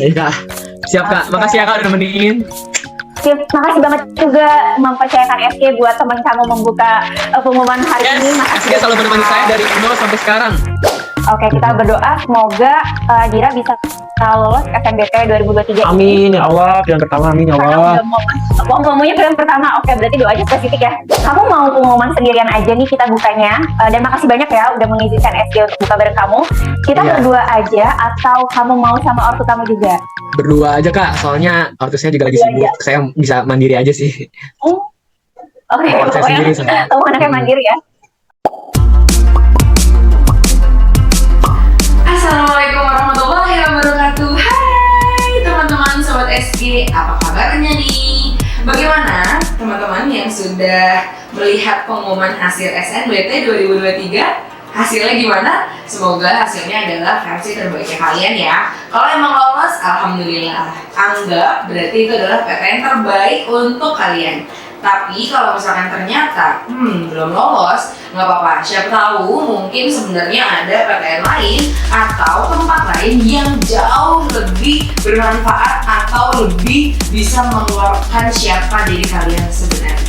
Baik Kak. Siap Kak. Makasih ya Kak udah nemenin. Sip, makasih banget juga mempercayakan SG buat teman kamu membuka pengumuman hari Yes. ini. Dia selalu menemani saya dari nol sampai sekarang. Oke, kita berdoa semoga Dira bisa lolos SNBT 2023 Amin ya Allah. Yang pertama amin ya Karena Allah. udah mau pilihan pertama. Oke, berarti doanya spesifik ya. Kamu mau pengumuman sendirian aja nih kita bukanya. Dan makasih banyak ya udah mengizinkan SG untuk buka bareng kamu. Kita Iya. berdua aja atau kamu mau sama ortu kamu juga? Berdua aja Kak. Soalnya ortu saya juga lagi Berdua sibuk. Saya bisa mandiri aja sih. Oke, Kalau saya pokoknya sendiri, saya. kamu anaknya mandiri ya. Assalamualaikum warahmatullahi wabarakatuh. Hai teman-teman Sobat SG, apa kabarnya nih? Bagaimana teman-teman yang sudah melihat pengumuman hasil SNBT 2023? Hasilnya gimana? Semoga hasilnya adalah versi terbaiknya kalian ya. Kalau emang lolos, alhamdulillah. Anggap berarti itu adalah PTN terbaik untuk kalian. Tapi kalau misalkan ternyata belum lolos, nggak apa-apa. Siapa tahu mungkin sebenarnya ada PTN lain atau tempat lain yang jauh lebih bermanfaat atau lebih bisa mengeluarkan siapa diri kalian sebenarnya.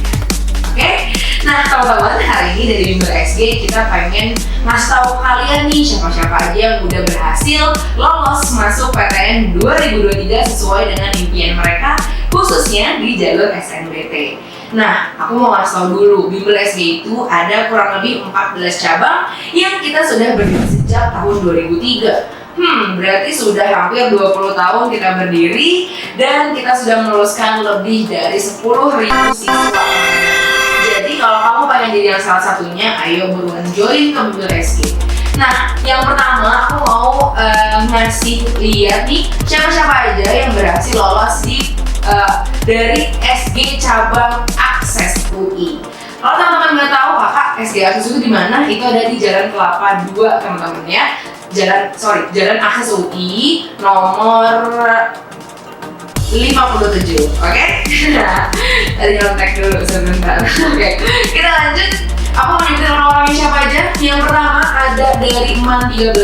Oke? Nah teman-teman, hari ini dari Bimbel SG kita pengen ngasih tahu kalian nih siapa-siapa aja yang udah berhasil lolos masuk PTN 2023 sesuai dengan impian mereka, khususnya di jalur SNBT. Nah, aku mau ngasih tahu dulu, Bimbel SG itu ada kurang lebih 14 cabang yang kita sudah berdiri sejak tahun 2003. Berarti sudah hampir 20 tahun kita berdiri dan kita sudah meluluskan lebih dari 10.000 siswa. Jadi kalau kamu pengen jadi yang salah satunya, ayo buruan join ke Bimbel SG. Nah, yang pertama aku mau ngasih lihat nih siapa-siapa aja yang berhasil lolos dari SG cabang Akses UI. Kalau teman-teman nggak tahu kakak SG Akses UI di mana, itu ada di Jalan Kelapa 2 teman-teman ya. Jalan Akses UI nomor 57, oke? Nah, tadi nyontek dulu sebentar. Oke, kita lanjut. Aku mau nyebutin orang-orangnya siapa aja. Yang pertama ada dari MAN 13,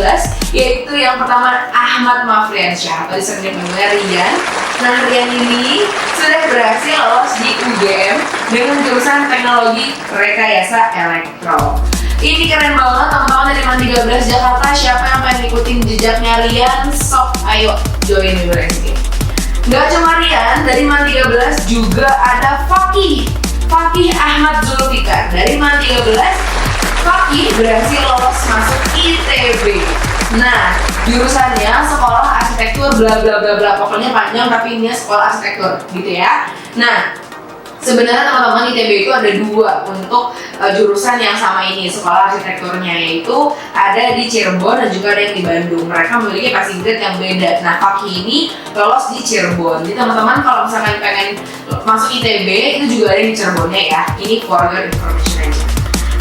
yaitu yang pertama Ahmad Mafriansyah atau disebut namanya Rian. Nah, Rian ini sudah berhasil lolos di UGM dengan jurusan Teknologi Rekayasa Elektro. Ini keren banget teman-teman dari MAN 13 Jakarta. Siapa yang pengen ikutin jejaknya Rian? Sok, ayo join Bimbel SG. Gak cuma Rian, dari MAN 13 juga ada Fakih Ahmad Zulfikar. Dari MAN 13, Fakih berhasil lolos masuk ITB. Nah, jurusannya sekolah arsitektur bla bla bla bla, pokoknya panjang tapi ini sekolah arsitektur gitu ya. Nah, sebenarnya teman-teman ITB itu ada dua untuk jurusan yang sama ini, sekolah arsitekturnya, yaitu ada di Cirebon dan juga ada yang di Bandung. Mereka memiliki passing grade yang beda. Nah, Fakih ini lolos di Cirebon. Jadi teman-teman kalau misalkan pengen masuk ITB itu juga ada di Cirebonnya ya. Ini for your information aja.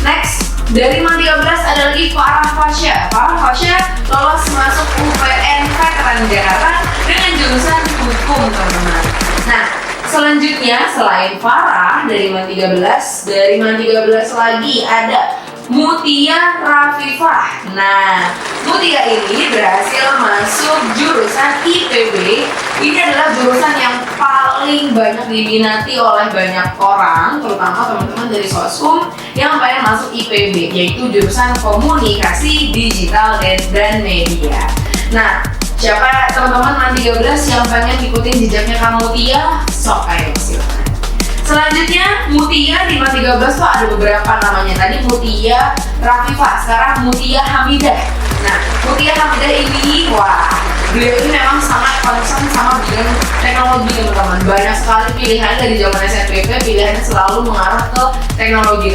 Next, dari MAN 13 ada lagi Farah Fasya lolos masuk UPN Veteran Jakarta dengan jurusan hukum teman-teman. Nah, selanjutnya selain Farah dari MAN 13 lagi ada Mutia Rafifah. Nah, Mutia ini berhasil masuk jurusan IPB. Ini adalah jurusan yang paling banyak diminati oleh banyak orang, terutama teman-teman dari Sosum yang pengen masuk IPB, yaitu jurusan Komunikasi Digital dan Media. Nah, siapa teman-teman MAN 13 yang pengen ikutin jejaknya Kang Mutia? Sok ayo silakan. Selanjutnya Mutia di MAN 13 tuh ada beberapa namanya. Tadi Mutia Rafifah, sekarang Mutia Hamidah. Nah, Mutia Hamidah ini, wah, beliau ini memang sangat concern sama bidang teknologi teman-teman. Banyak sekali pilihan dari zaman SNBP, pilihannya selalu mengarah ke teknologi.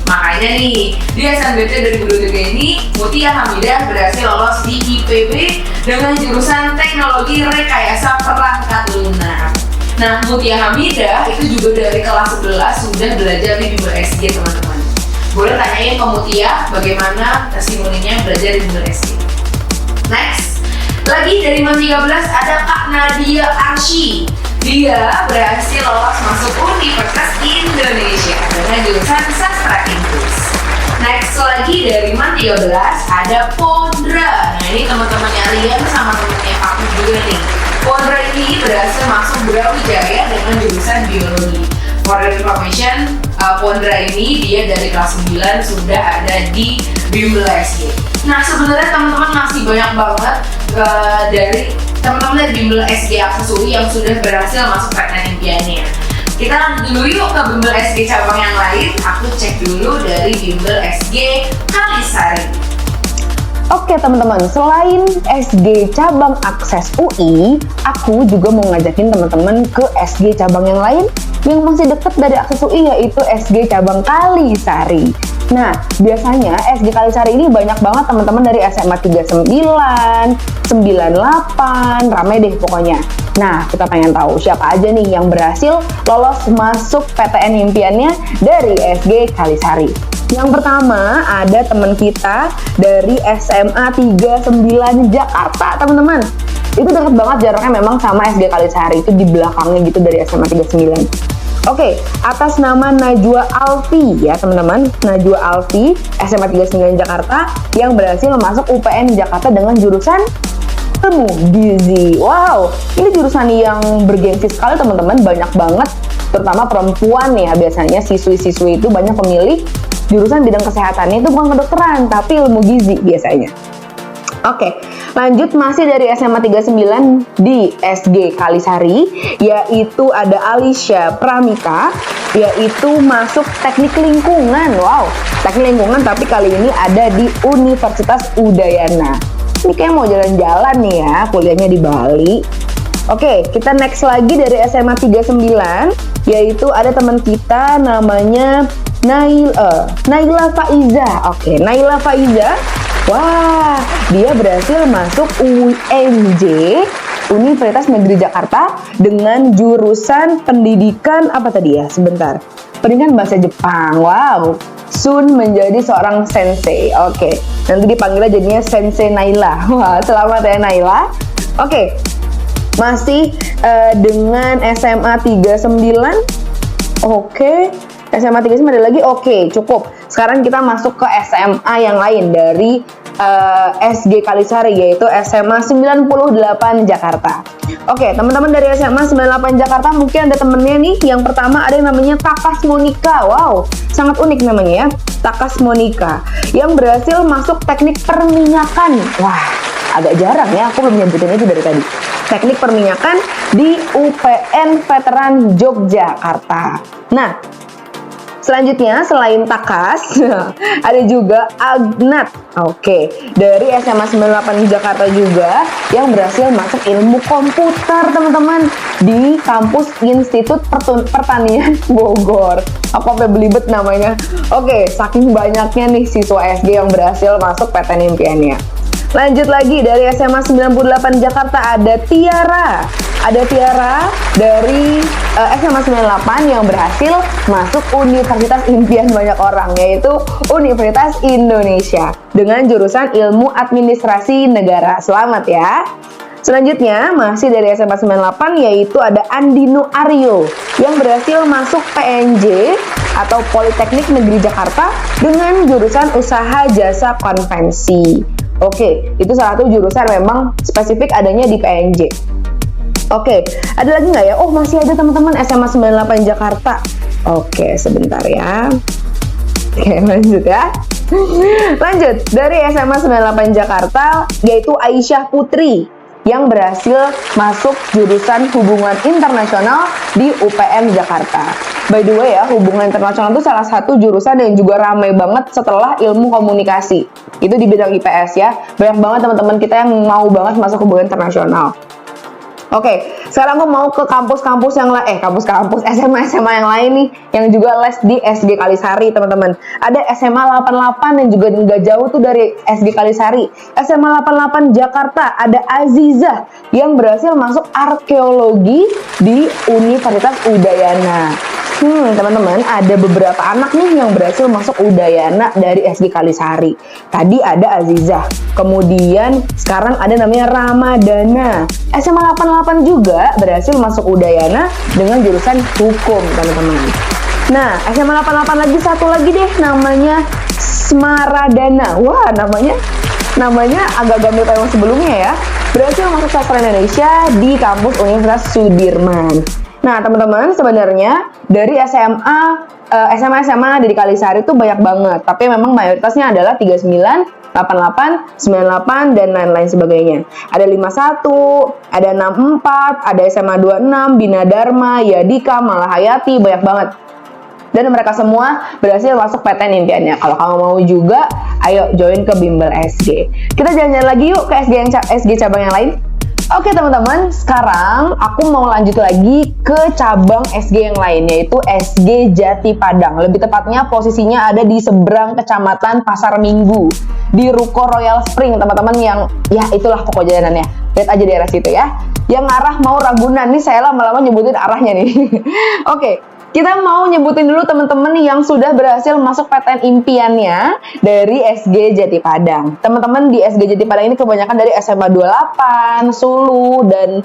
Makanya nih, di SNBT 2023 ini Mutia Hamidah berhasil lolos di IPB dengan jurusan Teknologi Rekayasa Perangkat Lunak. Nah, Mutia Hamidah itu juga dari kelas 11 sudah belajar di Bimbel SG teman-teman. Boleh tanyain ke Mutia bagaimana testimoninya belajar di Bimbel SG. Next, lagi dari MAN 13 ada Kak Nadia Arsy. Dia berhasil lolos masuk Universitas Indonesia dengan jurusan Sastra Inggris. Next lagi dari MAN 13 ada Pondra. Nah ini teman-temannya Rian sama temannya aku juga nih. Pondra ini berhasil masuk Brawijaya dengan jurusan biologi. For information, Pondra ini dia dari kelas 9 sudah ada di Bimbel SG. Nah sebenarnya teman-teman masih banyak banget dari teman-teman dari Bimbel SG Akses UI yang sudah berhasil masuk PTN impiannya. Kita lanjut dulu yuk ke Bimbel SG cabang yang lain. Aku cek dulu dari Bimbel SG Kalisari. Oke teman-teman, selain SG cabang Akses UI, aku juga mau ngajakin teman-teman ke SG cabang yang lain yang masih deket dari Akses UI, yaitu SG cabang Kalisari. Nah, biasanya SG Kalisari ini banyak banget teman-teman dari SMA 39, 98, rame deh pokoknya. Nah, kita pengen tahu siapa aja nih yang berhasil lolos masuk PTN impiannya dari SG Kalisari. Yang pertama ada teman kita dari SMA 39 Jakarta, teman-teman. Itu dekat banget jaraknya memang sama SG Kalisari, itu di belakangnya gitu dari SMA 39. Oke, atas nama Najwa Alfi ya teman-teman, Najwa Alfi SMA 39 Jakarta yang berhasil masuk UPN Jakarta dengan jurusan ilmu gizi. Wow, ini jurusan yang bergengsi sekali teman-teman, banyak banget, terutama perempuan ya, biasanya siswi-siswi itu banyak pemilih jurusan bidang kesehatannya itu bukan kedokteran, tapi ilmu gizi biasanya. Oke, lanjut masih dari SMA 39 di SG Kalisari, yaitu ada Alicia Pramita, yaitu masuk teknik lingkungan. Wow, teknik lingkungan tapi kali ini ada di Universitas Udayana. Ini kayak mau jalan-jalan nih ya, kuliahnya di Bali. Oke, kita next lagi dari SMA 39, yaitu ada teman kita namanya Naila Faiza. Oke, Naila Faiza. Wah, dia berhasil masuk UNJ, Universitas Negeri Jakarta, dengan jurusan pendidikan apa tadi ya? Sebentar. Pendidikan bahasa Jepang. Wow. Soon menjadi seorang sensei. Oke. Nanti dipanggilnya jadinya Sensei Naila. Wah, selamat ya Naila. Oke. Masih dengan SMA 39. Oke. SMA 39 ada lagi. Oke, cukup. Sekarang kita masuk ke SMA yang lain dari SG Kalisari, yaitu SMA 98 Jakarta. Oke, teman-teman dari SMA 98 Jakarta mungkin ada temennya nih. Yang pertama ada yang namanya Takas Monika. Wow, sangat unik namanya ya, Takas Monika, yang berhasil masuk teknik perminyakan. Wah, agak jarang ya, aku belum nyebutin itu dari tadi. Teknik perminyakan di UPN Veteran Yogyakarta. Nah, selanjutnya selain Takas ada juga Agnat. Oke, dari SMA 98 Jakarta juga yang berhasil masuk ilmu komputer teman-teman di kampus Institut Pertanian Bogor. Apa belibet namanya. Oke, saking banyaknya nih siswa SG yang berhasil masuk PTN impiannya. Lanjut lagi dari SMA 98 Jakarta ada Tiara. Ada Tiara dari SMA 98 yang berhasil masuk Universitas Impian banyak orang, yaitu Universitas Indonesia dengan jurusan Ilmu Administrasi Negara. Selamat ya. Selanjutnya masih dari SMA 98 yaitu ada Andino Aryo yang berhasil masuk PNJ atau Politeknik Negeri Jakarta dengan jurusan Usaha Jasa Konvensi. Oke, itu salah satu jurusan memang spesifik adanya di PNJ. Oke, ada lagi nggak ya? Oh, masih ada teman-teman SMA 98 Jakarta. Oke, sebentar ya. Oke, lanjut ya. Lanjut, dari SMA 98 Jakarta yaitu Aisyah Putri yang berhasil masuk jurusan Hubungan Internasional di UPN Jakarta. By the way ya, Hubungan Internasional itu salah satu jurusan yang juga ramai banget setelah Ilmu Komunikasi. Itu di bidang IPS ya. Banyak banget teman-teman kita yang mau banget masuk Hubungan Internasional. Oke, sekarang aku mau ke kampus-kampus yang lain, kampus-kampus SMA-SMA yang lain nih, yang juga les di SG Kalisari, teman-teman. Ada SMA 88 yang juga nggak jauh tuh dari SG Kalisari. SMA 88 Jakarta, ada Aziza yang berhasil masuk arkeologi di Universitas Udayana. Teman-teman, ada beberapa anak nih yang berhasil masuk Udayana dari SG Kalisari. Tadi ada Aziza, kemudian sekarang ada namanya Ramadana. SMA 88 juga berhasil masuk Udayana dengan jurusan hukum, teman-teman. Nah, SMA 88 lagi, satu lagi deh, namanya Smaradana. Wah, namanya agak mirip yang sebelumnya ya. Berhasil masuk sastra Indonesia di kampus Universitas Sudirman. Nah, teman-teman, sebenarnya dari SMA di Kalisari itu banyak banget, tapi memang mayoritasnya adalah 39, 88, 98, dan lain-lain sebagainya. Ada 51, ada 64, ada SMA 26, Bina Dharma, Yadika, Malahayati, banyak banget. Dan mereka semua berhasil masuk PTN impiannya. Kalau kamu mau juga, ayo join ke Bimbel SG. Kita jalan-jalan lagi yuk ke SG cabang yang lain. Oke teman-teman, sekarang aku mau lanjut lagi ke cabang SG yang lain, yaitu SG Jati Padang. Lebih tepatnya posisinya ada di seberang Kecamatan Pasar Minggu, di Ruko Royal Spring, teman-teman, yang ya itulah pokok jalanannya. Lihat aja daerah situ ya. Yang arah mau Ragunan, nih saya lama-lama nyebutin arahnya nih. Oke. Kita mau nyebutin dulu teman-teman yang sudah berhasil masuk PTN impiannya dari SG Jati Padang. Teman-teman di SG Jati Padang ini kebanyakan dari SMA 28, Sulu, dan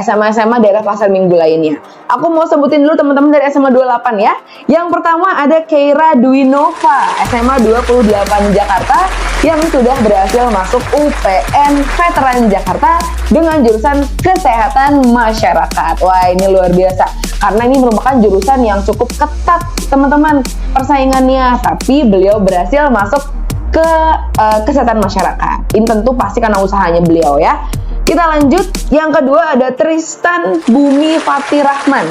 SMA daerah Pasar Minggu lainnya. Aku mau sebutin dulu teman-teman dari SMA 28 ya. Yang pertama ada Keira Dwinova, SMA 28 Jakarta, yang sudah berhasil masuk UPN Veteran Jakarta dengan jurusan Kesehatan Masyarakat. Wah, ini luar biasa. Karena ini merupakan jurusan yang cukup ketat, teman-teman, persaingannya. Tapi beliau berhasil masuk ke kesehatan masyarakat. Ini tentu pasti karena usahanya beliau ya. Kita lanjut. Yang kedua ada Tristan Bumi Fatih Rahman.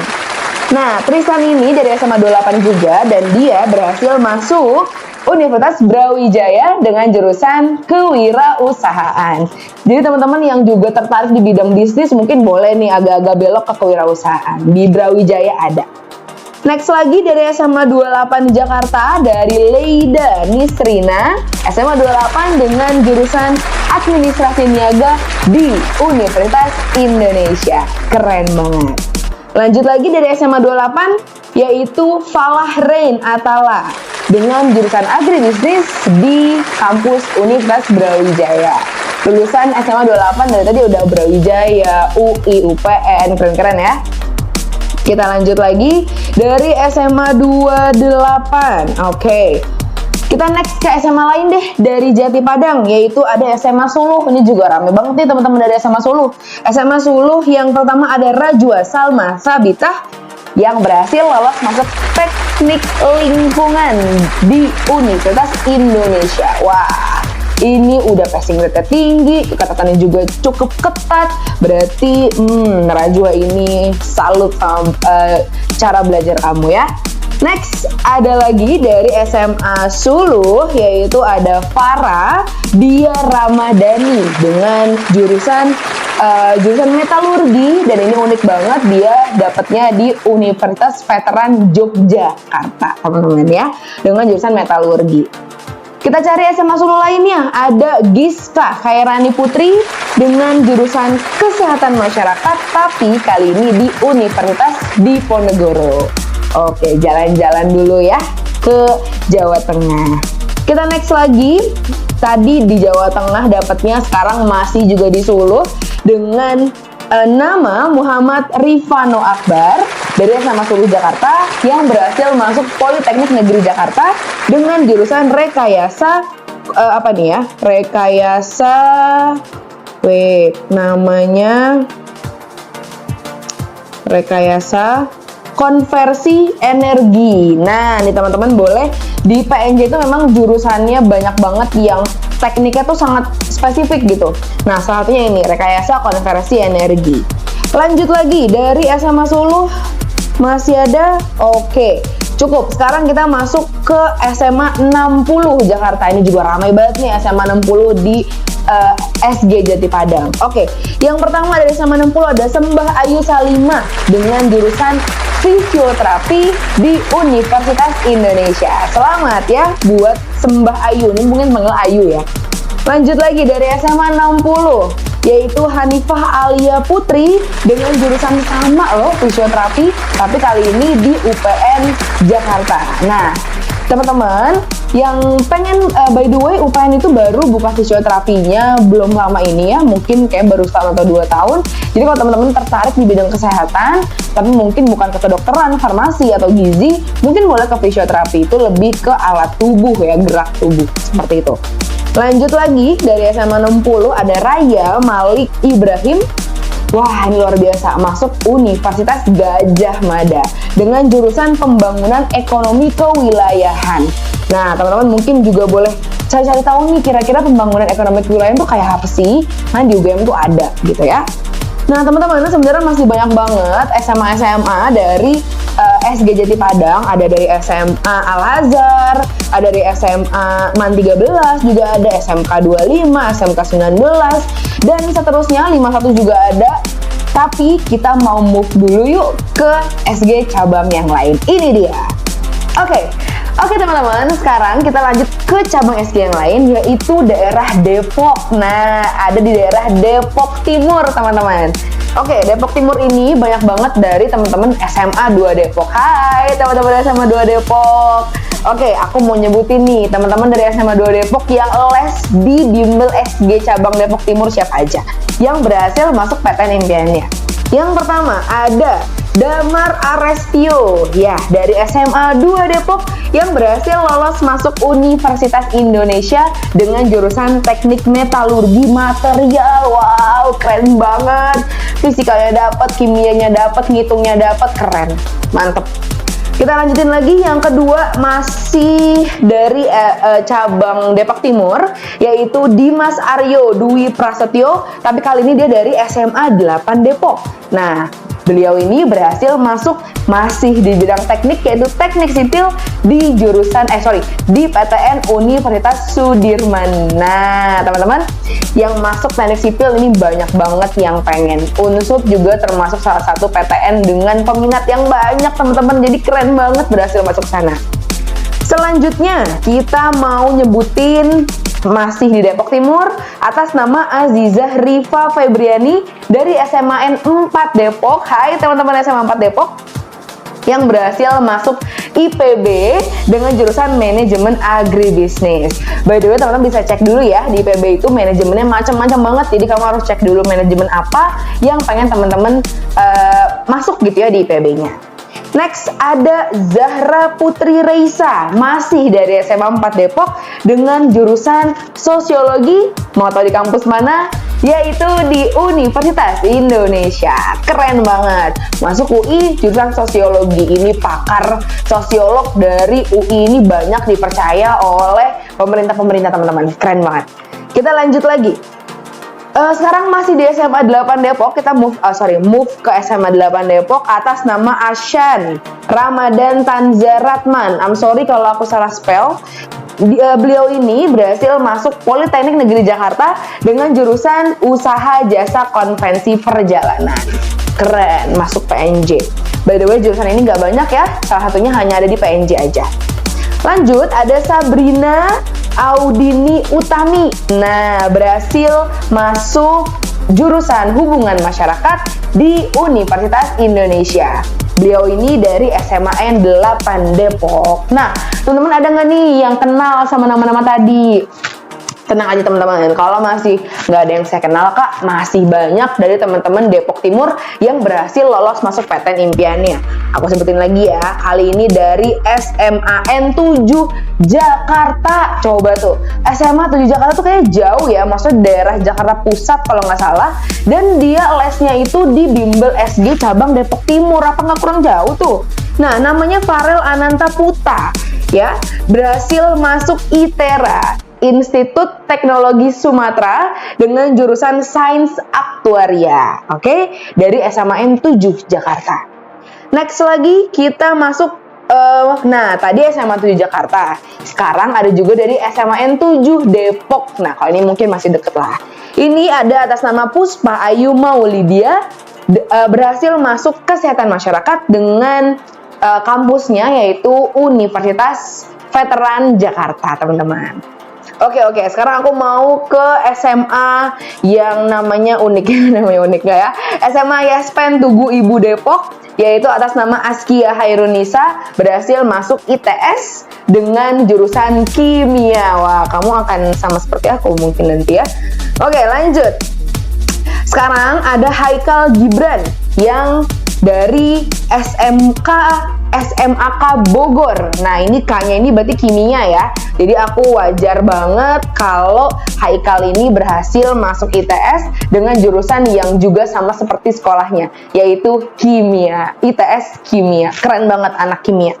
Nah, Tristan ini dari SMA 28 juga, dan dia berhasil masuk Universitas Brawijaya dengan jurusan kewirausahaan. Jadi teman-teman yang juga tertarik di bidang bisnis mungkin boleh nih agak-agak belok ke kewirausahaan. Di Brawijaya ada. Next lagi dari SMA 28 Jakarta, dari Leida Nisrina, SMA 28 dengan jurusan Administrasi Niaga di Universitas Indonesia. Keren banget. Lanjut lagi dari SMA 28, yaitu Falah Rain Atala dengan jurusan agribisnis di kampus Universitas Brawijaya. Lulusan SMA 28 dari tadi udah Brawijaya, UI, UPN, keren-keren ya. Kita lanjut lagi dari SMA 28. Oke. Kita next ke SMA lain deh dari Jati Padang, yaitu ada SMA Suluh. Ini juga rame banget nih teman-teman dari SMA Suluh. SMA Suluh yang pertama ada Rajwa Salma Sabitah yang berhasil lolos masuk teknik lingkungan di Universitas Indonesia. Wah, ini udah passing rate tinggi, kekatannya juga cukup ketat. Berarti Rajwa ini salut sama cara belajar kamu ya. Next, ada lagi dari SMA Suluh, yaitu ada Farah Dia Ramadhani dengan jurusan metalurgi, dan ini unik banget, dia dapatnya di Universitas Veteran Yogyakarta, teman-teman ya, dengan jurusan metalurgi. Kita cari SMA Suluh lainnya, ada Giska Khairani Putri dengan jurusan Kesehatan Masyarakat, tapi kali ini di Universitas Diponegoro. Oke, jalan-jalan dulu ya ke Jawa Tengah. Kita next lagi. Tadi di Jawa Tengah dapatnya, sekarang masih juga di Suluh dengan nama Muhammad Rifano Akbar dari SMA Suluh Jakarta yang berhasil masuk Politeknik Negeri Jakarta dengan jurusan rekayasa rekayasa konversi energi. Nah, nih teman-teman, boleh di PNJ itu memang jurusannya banyak banget yang tekniknya tuh sangat spesifik gitu. Nah, salah satunya ini, rekayasa konversi energi. Lanjut lagi, dari SMA Suluh masih ada, oke, cukup. Sekarang kita masuk ke SMA 60 Jakarta. Ini juga ramai banget nih SMA 60 di SG Jati Padang. Oke, yang pertama dari SMA 60 ada Sembah Ayu Salimah dengan jurusan fisioterapi di Universitas Indonesia. Selamat ya buat Sembah Ayu, ini mungkin manggil Ayu ya. Lanjut lagi dari SMA 60, yaitu Hanifah Alia Putri dengan jurusan sama loh, fisioterapi, tapi kali ini di UPN Jakarta. Nah, teman-teman, Yang pengen, by the way, UPN itu baru buka fisioterapinya belum lama ini ya, mungkin kayak baru 1 atau 2 tahun. Jadi kalau teman-teman tertarik di bidang kesehatan, tapi mungkin bukan ke kedokteran, farmasi, atau gizi, mungkin boleh ke fisioterapi. Itu lebih ke alat tubuh ya, gerak tubuh, seperti itu. Lanjut lagi, dari SMA 60 ada Raya Malik Ibrahim. Wah, ini luar biasa, masuk Universitas Gadjah Mada dengan jurusan Pembangunan Ekonomi Kewilayahan. Nah, teman-teman mungkin juga boleh cari-cari tahu nih kira-kira pembangunan ekonomi kewilayahan tuh kayak apa sih? Nah, di UGM tuh ada gitu ya. Nah, teman-teman sebenarnya masih banyak banget SMA dari SG Jati Padang, ada dari SMA Al-Azhar, ada dari SMA MAN 13, juga ada SMK 25, SMK 19, dan seterusnya 51 juga ada. Tapi kita mau move dulu yuk ke SG cabang yang lain. Ini dia. Oke teman-teman, sekarang kita lanjut ke cabang SG yang lain, yaitu daerah Depok. Nah, ada di daerah Depok Timur, teman-teman. Oke, Depok Timur ini banyak banget dari teman-teman SMA 2 Depok. Hai teman-teman SMA 2 Depok. Oke, aku mau nyebutin nih teman-teman dari SMA 2 Depok yang les di Bimbel SG cabang Depok Timur siapa aja yang berhasil masuk PTN impiannya. Yang pertama ada Damar Arestio ya dari SMA 2 Depok yang berhasil lolos masuk Universitas Indonesia dengan jurusan Teknik Metalurgi Material. Wow, keren banget. Fisikanya dapat, kimianya dapat, ngitungnya dapat, keren. Mantep. Kita lanjutin lagi, yang kedua masih dari cabang Depok Timur, yaitu Dimas Aryo Dwi Prasetyo, tapi kali ini dia dari SMA 8 Depok. Nah, beliau ini berhasil masuk masih di bidang teknik, yaitu teknik sipil di di PTN Universitas Sudirman. Nah, teman-teman, yang masuk teknik sipil ini banyak banget yang pengen. Unsub juga termasuk salah satu PTN dengan peminat yang banyak, teman-teman. Jadi keren banget berhasil masuk sana. Selanjutnya, kita mau nyebutin masih di Depok Timur atas nama Azizah Rifa Febriani dari SMA 4 Depok. Hai teman-teman SMA 4 Depok yang berhasil masuk IPB dengan jurusan manajemen agribisnis. By the way, teman-teman bisa cek dulu ya, di IPB itu manajemennya macam-macam banget. Jadi kamu harus cek dulu manajemen apa yang pengen teman-teman masuk gitu ya di IPB-nya. Next ada Zahra Putri Reisa, masih dari SMA 4 Depok dengan jurusan sosiologi. Mau tahu di kampus mana? Yaitu di Universitas Indonesia. Keren banget. Masuk UI jurusan sosiologi. Ini pakar sosiolog dari UI ini banyak dipercaya oleh pemerintah-pemerintah, teman-teman. Keren banget. Kita lanjut lagi. Sekarang masih di SMA 8 Depok, kita move ke SMA 8 Depok atas nama Ashan Ramadan Tanzaratman. I'm sorry kalau aku salah spell. Beliau ini berhasil masuk Politeknik Negeri Jakarta dengan jurusan Usaha Jasa Konvensi Perjalanan. Keren, masuk PNJ. By the way, jurusan ini nggak banyak ya, salah satunya hanya ada di PNJ aja. Lanjut, ada Sabrina Audini Utami. Nah, berhasil masuk jurusan Hubungan Masyarakat di Universitas Indonesia. Beliau ini dari SMA 8 Depok. Nah, teman-teman ada nggak nih yang kenal sama nama-nama tadi? Tenang aja teman-teman, kalau masih nggak ada yang saya kenal kak, masih banyak dari teman-teman Depok Timur yang berhasil lolos masuk PTN impiannya. Aku sebutin lagi ya, kali ini dari SMAN 7 Jakarta. Coba tuh, SMA 7 Jakarta tuh kayaknya jauh ya, maksudnya daerah Jakarta Pusat kalau nggak salah. Dan dia lesnya itu di Bimbel SG cabang Depok Timur, apa nggak kurang jauh tuh? Nah, namanya Farel Ananta Puta, ya, berhasil masuk ITERA, Institut Teknologi Sumatera dengan jurusan Sains Aktuaria, oke, dari SMAN 7 Jakarta. Next lagi kita masuk, nah tadi SMA 7 Jakarta, sekarang ada juga dari SMAN 7 Depok. Nah kalau ini mungkin masih deket lah. Ini ada atas nama Puspa Ayu Maulidia, berhasil masuk Kesehatan Masyarakat dengan kampusnya yaitu Universitas Veteran Jakarta, teman-teman. Oke, sekarang aku mau ke SMA yang namanya unik. Namanya unik nggak ya? SMA Yaspen Tugu Ibu Depok, yaitu atas nama Askia Hairunisa, berhasil masuk ITS dengan jurusan kimia. Wah, kamu akan sama seperti aku mungkin nanti ya. Oke, lanjut. Sekarang ada Haikal Gibran yang dari SMAK Bogor. Nah, ini K-nya ini berarti kimia ya. Jadi aku wajar banget kalau Haikal ini berhasil masuk ITS dengan jurusan yang juga sama seperti sekolahnya, yaitu kimia. ITS kimia. Keren banget anak kimia.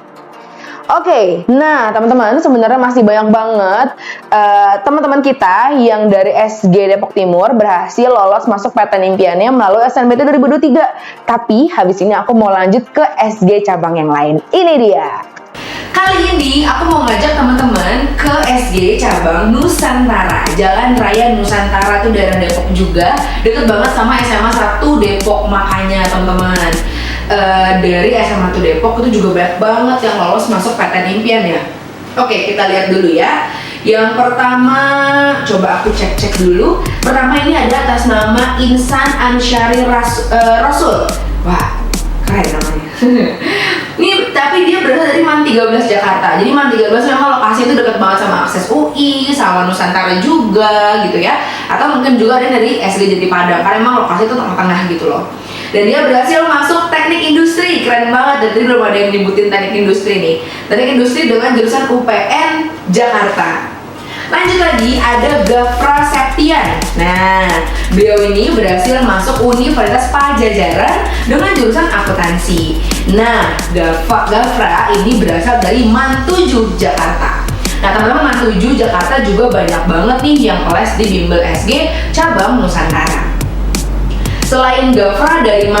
Oke, nah teman-teman, sebenarnya masih banyak banget teman-teman kita yang dari SG Depok Timur berhasil lolos masuk PTN impiannya melalui SNBT 2023. Tapi habis ini aku mau lanjut ke SG cabang yang lain. Ini dia. Kali ini aku mau ngajak teman-teman ke SG cabang Nusantara. Jalan Raya Nusantara tuh daerah Depok juga, deket banget sama SMA 1 Depok. Makanya teman-teman, dari SMA 1 Depok itu juga banyak banget yang lolos masuk PTN impian ya. Oke, kita lihat dulu ya. Yang pertama, coba aku cek dulu. Pertama ini ada atas nama Insan Ansyari Rasul. Wah, keren namanya. Ini tapi dia berasal dari MAN 13 Jakarta. Jadi MAN 13 memang lokasi itu dekat banget sama akses UI, sama Nusantara juga gitu ya. Atau mungkin juga ada dari SG Jati Padang, karena memang lokasi itu tengah-tengah gitu loh. Dan dia berhasil masuk teknik industri, keren banget. Dan tadi belum ada yang nyebutin teknik industri nih. Teknik industri dengan jurusan UPN Jakarta. Lanjut lagi, ada Gafra Septian. Nah, beliau ini berhasil masuk Universitas Pajajaran dengan jurusan akuntansi. Nah, Gafra ini berasal dari MAN 7 Jakarta. Nah, teman-teman, MAN 7 Jakarta juga banyak banget nih yang kelas di bimbel SG cabang Nusantara. Selain Gafra dari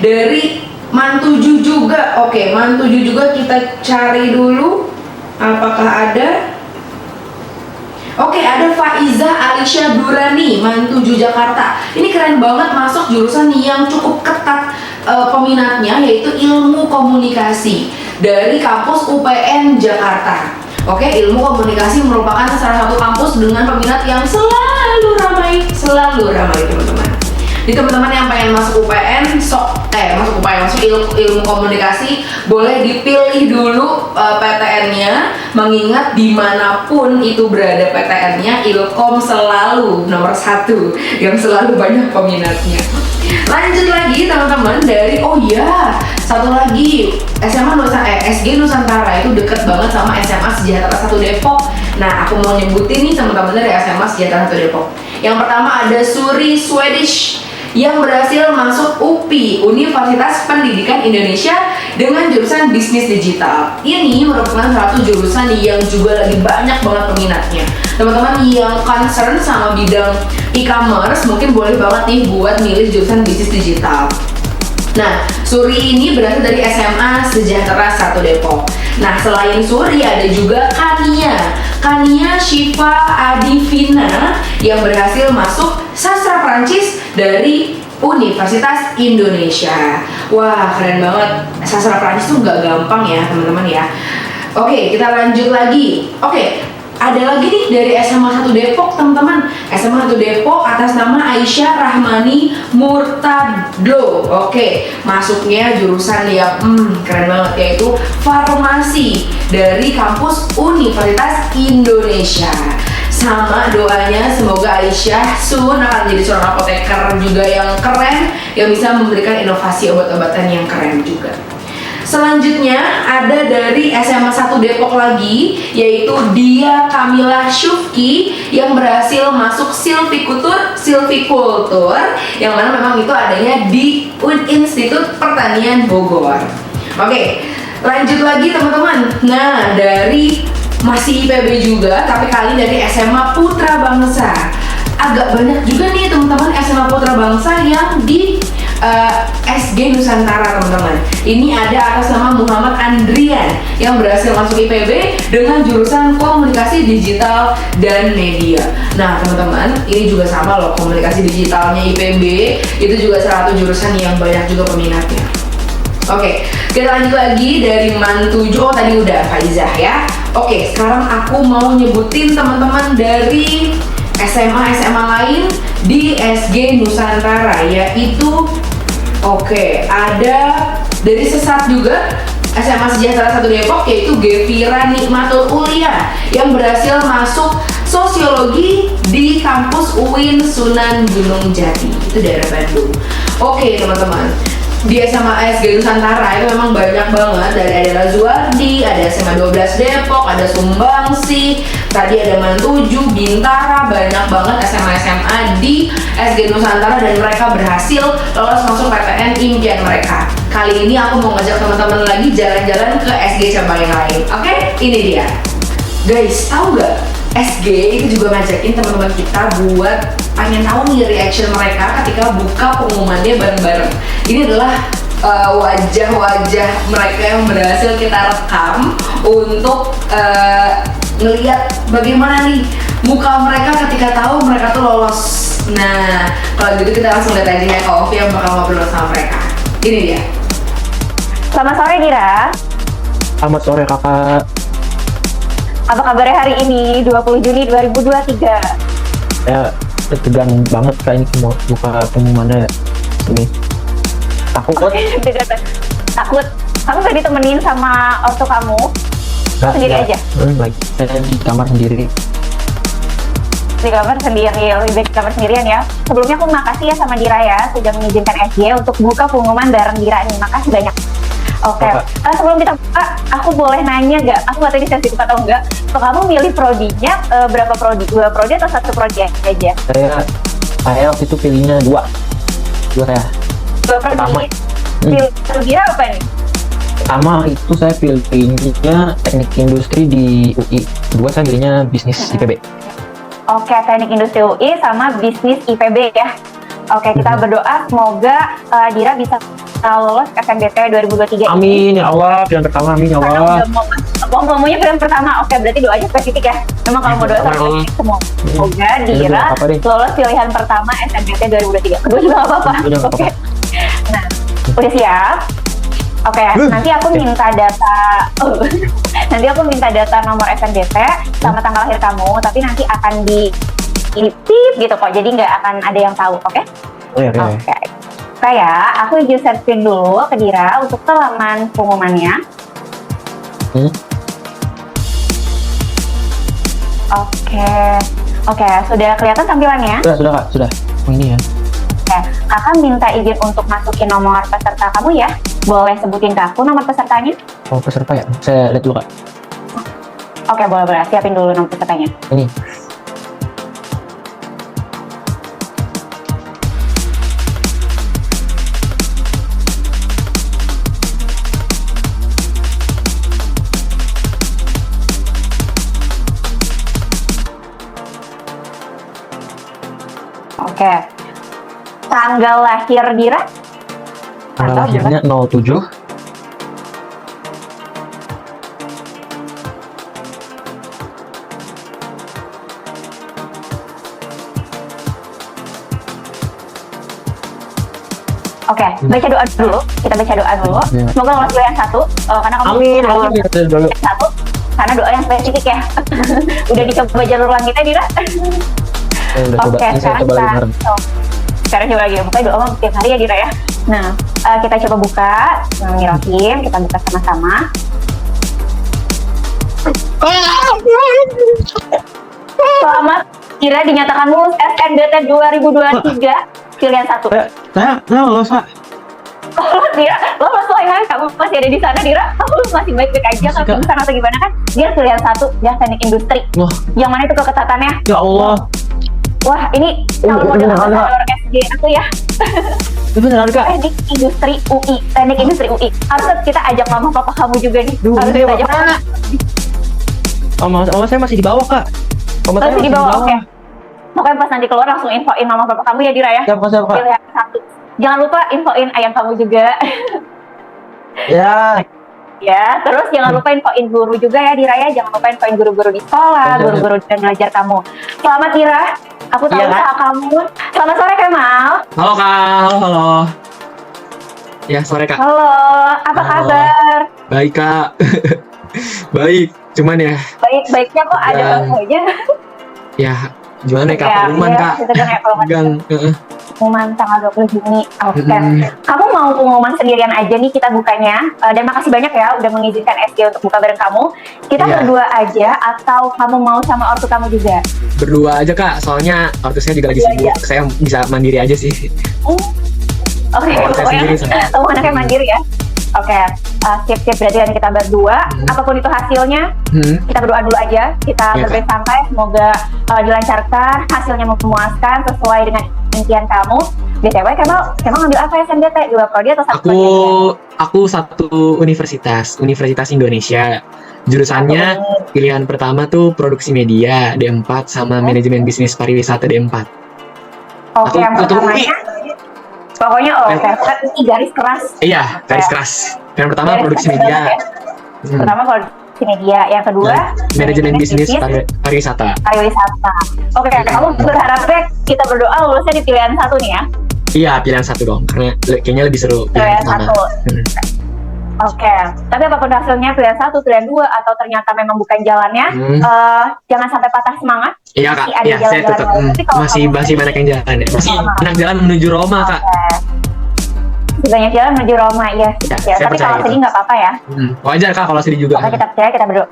dari MAN 7 juga. Oke, MAN 7 juga kita cari dulu apakah ada. Oke, ada Faiza Alisha Durani, MAN 7 Jakarta. Ini keren banget, masuk jurusan yang cukup ketat peminatnya, yaitu ilmu komunikasi dari kampus UPN Jakarta. Oke, ilmu komunikasi merupakan salah satu kampus dengan peminat yang selalu ramai teman-teman. Jadi teman-teman yang pengen masuk UPN, masuk ilmu komunikasi, boleh dipilih dulu PTN-nya, mengingat dimanapun itu berada PTN-nya, Ilkom selalu nomor 1 yang selalu banyak peminatnya. Lanjut lagi teman-teman, dari satu lagi SG Nusantara itu deket banget sama SMA Sejahtera 1 Depok. Nah, aku mau nyebutin nih teman-teman dari SMA Sejahtera 1 Depok. Yang pertama ada Suri Swedish yang berhasil masuk UPI, Universitas Pendidikan Indonesia, dengan jurusan bisnis digital. Ini merupakan satu jurusan yang juga lagi banyak banget peminatnya. Teman-teman yang concern sama bidang e-commerce mungkin boleh banget nih buat milih jurusan bisnis digital. Nah, Suri ini berasal dari SMA Sejahtera 1 Depok. Nah, selain Suri ada juga Kania Shiva Adivina yang berhasil masuk sastra Prancis dari Universitas Indonesia. Wah, keren banget. Sastra Prancis tuh nggak gampang ya, teman-teman ya. Oke, kita lanjut lagi. Oke, ada lagi nih dari SMA 1 Depok, teman-teman. SMA 1 Depok atas nama Aisyah Rahmani Murtadlo. Oke, masuknya jurusan yang keren banget, yaitu farmasi dari kampus Universitas Indonesia. Sama doanya, semoga Aisyah soon akan menjadi seorang apoteker juga yang keren, yang bisa memberikan inovasi obat-obatan yang keren juga. Selanjutnya ada dari SMA 1 Depok lagi, yaitu Dia Kamila Syufki yang berhasil masuk silvikultur, yang mana memang itu adanya di Institut Pertanian Bogor. Oke, lanjut lagi teman-teman. Nah, dari masih IPB juga, tapi kali dari SMA Putra Bangsa. Agak banyak juga nih teman-teman SMA Putra Bangsa yang di SG Nusantara, teman-teman. Ini ada atas nama Muhammad Andrian yang berhasil masuk IPB dengan jurusan komunikasi digital dan media. Nah, teman-teman, ini juga sama loh, komunikasi digitalnya IPB itu juga salah satu jurusan yang banyak juga peminatnya. Oke, kita lanjut lagi dari MAN 7. Oh, tadi udah Faizah ya. Oke, sekarang aku mau nyebutin teman-teman dari SMA lain di SG Nusantara, yaitu ada dari Sesat juga, SMA Sejahtera 1 Depok, yaitu Gevira Nikmatul Ulia yang berhasil masuk sosiologi di kampus UIN Sunan Gunung Jati, itu daerah Bandung. Oke teman-teman, di SMA SG Nusantara itu memang banyak banget, dari ada Razuardi, ada SMA 12 Depok, ada Sumbangsi, tadi ada MAN 7, Bintara, banyak banget SMA di SG Nusantara dan mereka berhasil lolos masuk PTN impian mereka. Kali ini aku mau ngajak teman-teman lagi jalan-jalan ke SG cabang yang lain. Oke, ini dia. Guys, tahu nggak? SG itu juga ngajakin teman-teman kita buat pengen tahu nih reaction mereka ketika buka pengumumannya bareng-bareng. Ini adalah wajah-wajah mereka yang berhasil kita rekam untuk ngelihat bagaimana nih muka mereka ketika tahu mereka tuh lolos. Nah, kalau gitu kita langsung lihat aja ya Kak Ovi yang bakal ngobrol sama mereka. Ini dia. Selamat sore Dira. Selamat sore kakak. Apa kabarnya hari ini 20 Juni 2023? Ya tegang banget kak, ini mau buka pengumumannya ini. Takut. Takut. Kamu gak ditemenin sama ortu kamu? Sendiri aja? Lagi saya di kamar sendiri. Di kamar sendiri, lebih baik di kamar sendirian ya. Sebelumnya aku makasih ya sama Dira ya, sudah mengizinkan SG untuk buka pengumuman bareng Dira nih. Makasih banyak. Oke, sebelum kita buka, aku boleh nanya gak? Aku gak tahu ini sensitif atau enggak. Kalau kamu milih prodinya, berapa prodi? 2 prodi atau 1 prodi aja? Saya waktu itu pilihnya 2 saya. 2 prodi. Pilih Dira apa nih? Pertama itu saya pilihnya teknik industri di UI. Kedua saya pilihnya bisnis IPB. Oke, teknik industri UI sama bisnis IPB ya. Oke, kita berdoa semoga Dira bisa lolos SNBT 2023 Amin ya Allah, pilihan pertama, amin ya Allah. Maunya pilihan pertama, oke berarti doanya spesifik ya. Memang kalau mau doa spesifik semoga Dira lolos pilihan pertama SNBT 2023. Kedua juga nggak apa-apa. Oke. Nah, udah siap? Oke, nanti aku minta data. Nanti aku minta data nomor SNBT sama tanggal lahir kamu, tapi nanti akan di tip gitu kok. Jadi nggak akan ada yang tahu, oke? Oke. Saya, aku izin share screen dulu ke Dira untuk ke laman pengumumannya. Oke, sudah kelihatan tampilannya? Sudah kak, sudah. Ini ya. Oke, kakak minta izin untuk masukin nomor peserta kamu ya. Boleh sebutin ke aku nomor pesertanya? Oh peserta ya, saya lihat dulu kak. Oke, boleh. Siapin dulu nomor pesertanya. Ini. Oke. Tanggal lahir Dira? Tanggal lahirnya 07. Oke, baca doa dulu. Kita baca doa dulu. Semoga lolos pilihan 1. Karena kamu Amin. pilihan 1. Karena doa yang spesifik ya. Udah dicoba jalur langitnya Dira? Oke, sekarang coba lagi. Pokoknya doa mah tiap hari ya Dira ya. Nah, kita coba buka. Bismillahirrahmanirrahim. Kita buka sama-sama. Selamat, Dira dinyatakan lulus SNBT 2023 pilihan 1. Saya lolos kak. Lolos Dira, lolos lah ya. Kamu masih ada di sana Dira. Kamu masih baik-baik aja. Kamu di sana atau gimana kan? Dia pilihan 1, dia teknik industri. Wah. Yang mana itu keketatannya? Ya Allah. Wah, ini kalau model SG aku ya. Itu beneran kak. Teknik industri UI, teknik industri UI. Harusnya kita ajak mama papa kamu juga nih. Harus kita ajak mama. Mama saya masih di bawah kak. Masih di bawah, oke. Pokoknya pas nanti keluar langsung infoin mama papa kamu ya Dira ya. Siap kak. Pilihan 1. Jangan lupa infoin ayam kamu juga. Ya. Ya, terus jangan lupa infoin guru juga ya Dira ya. Jangan lupa infoin guru-guru di sekolah, guru-guru yang ngajar kamu. Selamat Dira. Aku tahu usaha kamu. Selamat sore Kemal. Halo kak, halo. Ya, sore Kak. Halo, apa Halo. kabar? Baik Kak. Baik, cuman ya, Baik-baiknya kok ada Dan- aja. ya gimana ya Kak, pengumuman Kak. Gitu kan ya, kalau Gang, pengumuman tanggal 20 Juni. Oke. Mm-mm. Kamu mau pengumuman sendirian aja nih kita bukanya. Dan makasih banyak ya udah mengizinkan SG untuk buka bareng kamu. Kita Iya. berdua aja atau kamu mau sama ortu kamu juga? berdua aja Kak, soalnya ortu saya juga lagi Berdua sibuk. Saya bisa mandiri aja sih. Oke, Kalau saya pokoknya sendiri sama. kamu anaknya mandiri ya. Oke, sip berarti kan kita berdua. Apapun itu hasilnya, kita berdoa dulu aja. Kita Iya, berbaik santai, semoga dilancarkan, hasilnya memuaskan sesuai dengan impian kamu. BTW, Kemal ngambil apa ya SNBT? 2 prodi atau 1 Aku satu Universitas Indonesia. Jurusannya pilihan pertama tuh produksi media D4 sama manajemen bisnis pariwisata D4. Oke, yang aku pertamanya pokoknya ini garis keras. Iya, garis keras. Yang pertama Garis produksi keras media. banget ya. Pertama produksi media, yang kedua Manajemen bisnis pariwisata. pariwisata. Oke, kamu berharapnya kita berdoa lulusnya di pilihan 1 nih ya? Iya, pilihan 1 dong, karena kayaknya lebih seru Pilihan pilihan pertama. 1. Oke, tapi apapun hasilnya pilihan 1, pilihan 2 atau ternyata memang bukan jalannya, jangan sampai patah semangat. Iya Kak, Masih ada iya saya jalan-jalan tetap lain. Tapi kalau masih kamu- masih banyak yang jalan ya. Masih banyak jalan menuju Roma Kak. Banyak jalan menuju Roma ya. Ya, Ya, saya tapi percaya kalau itu. sedih nggak apa-apa ya. Wajar Kak kalau sedih juga. Oke, kita percaya, kita berdoa.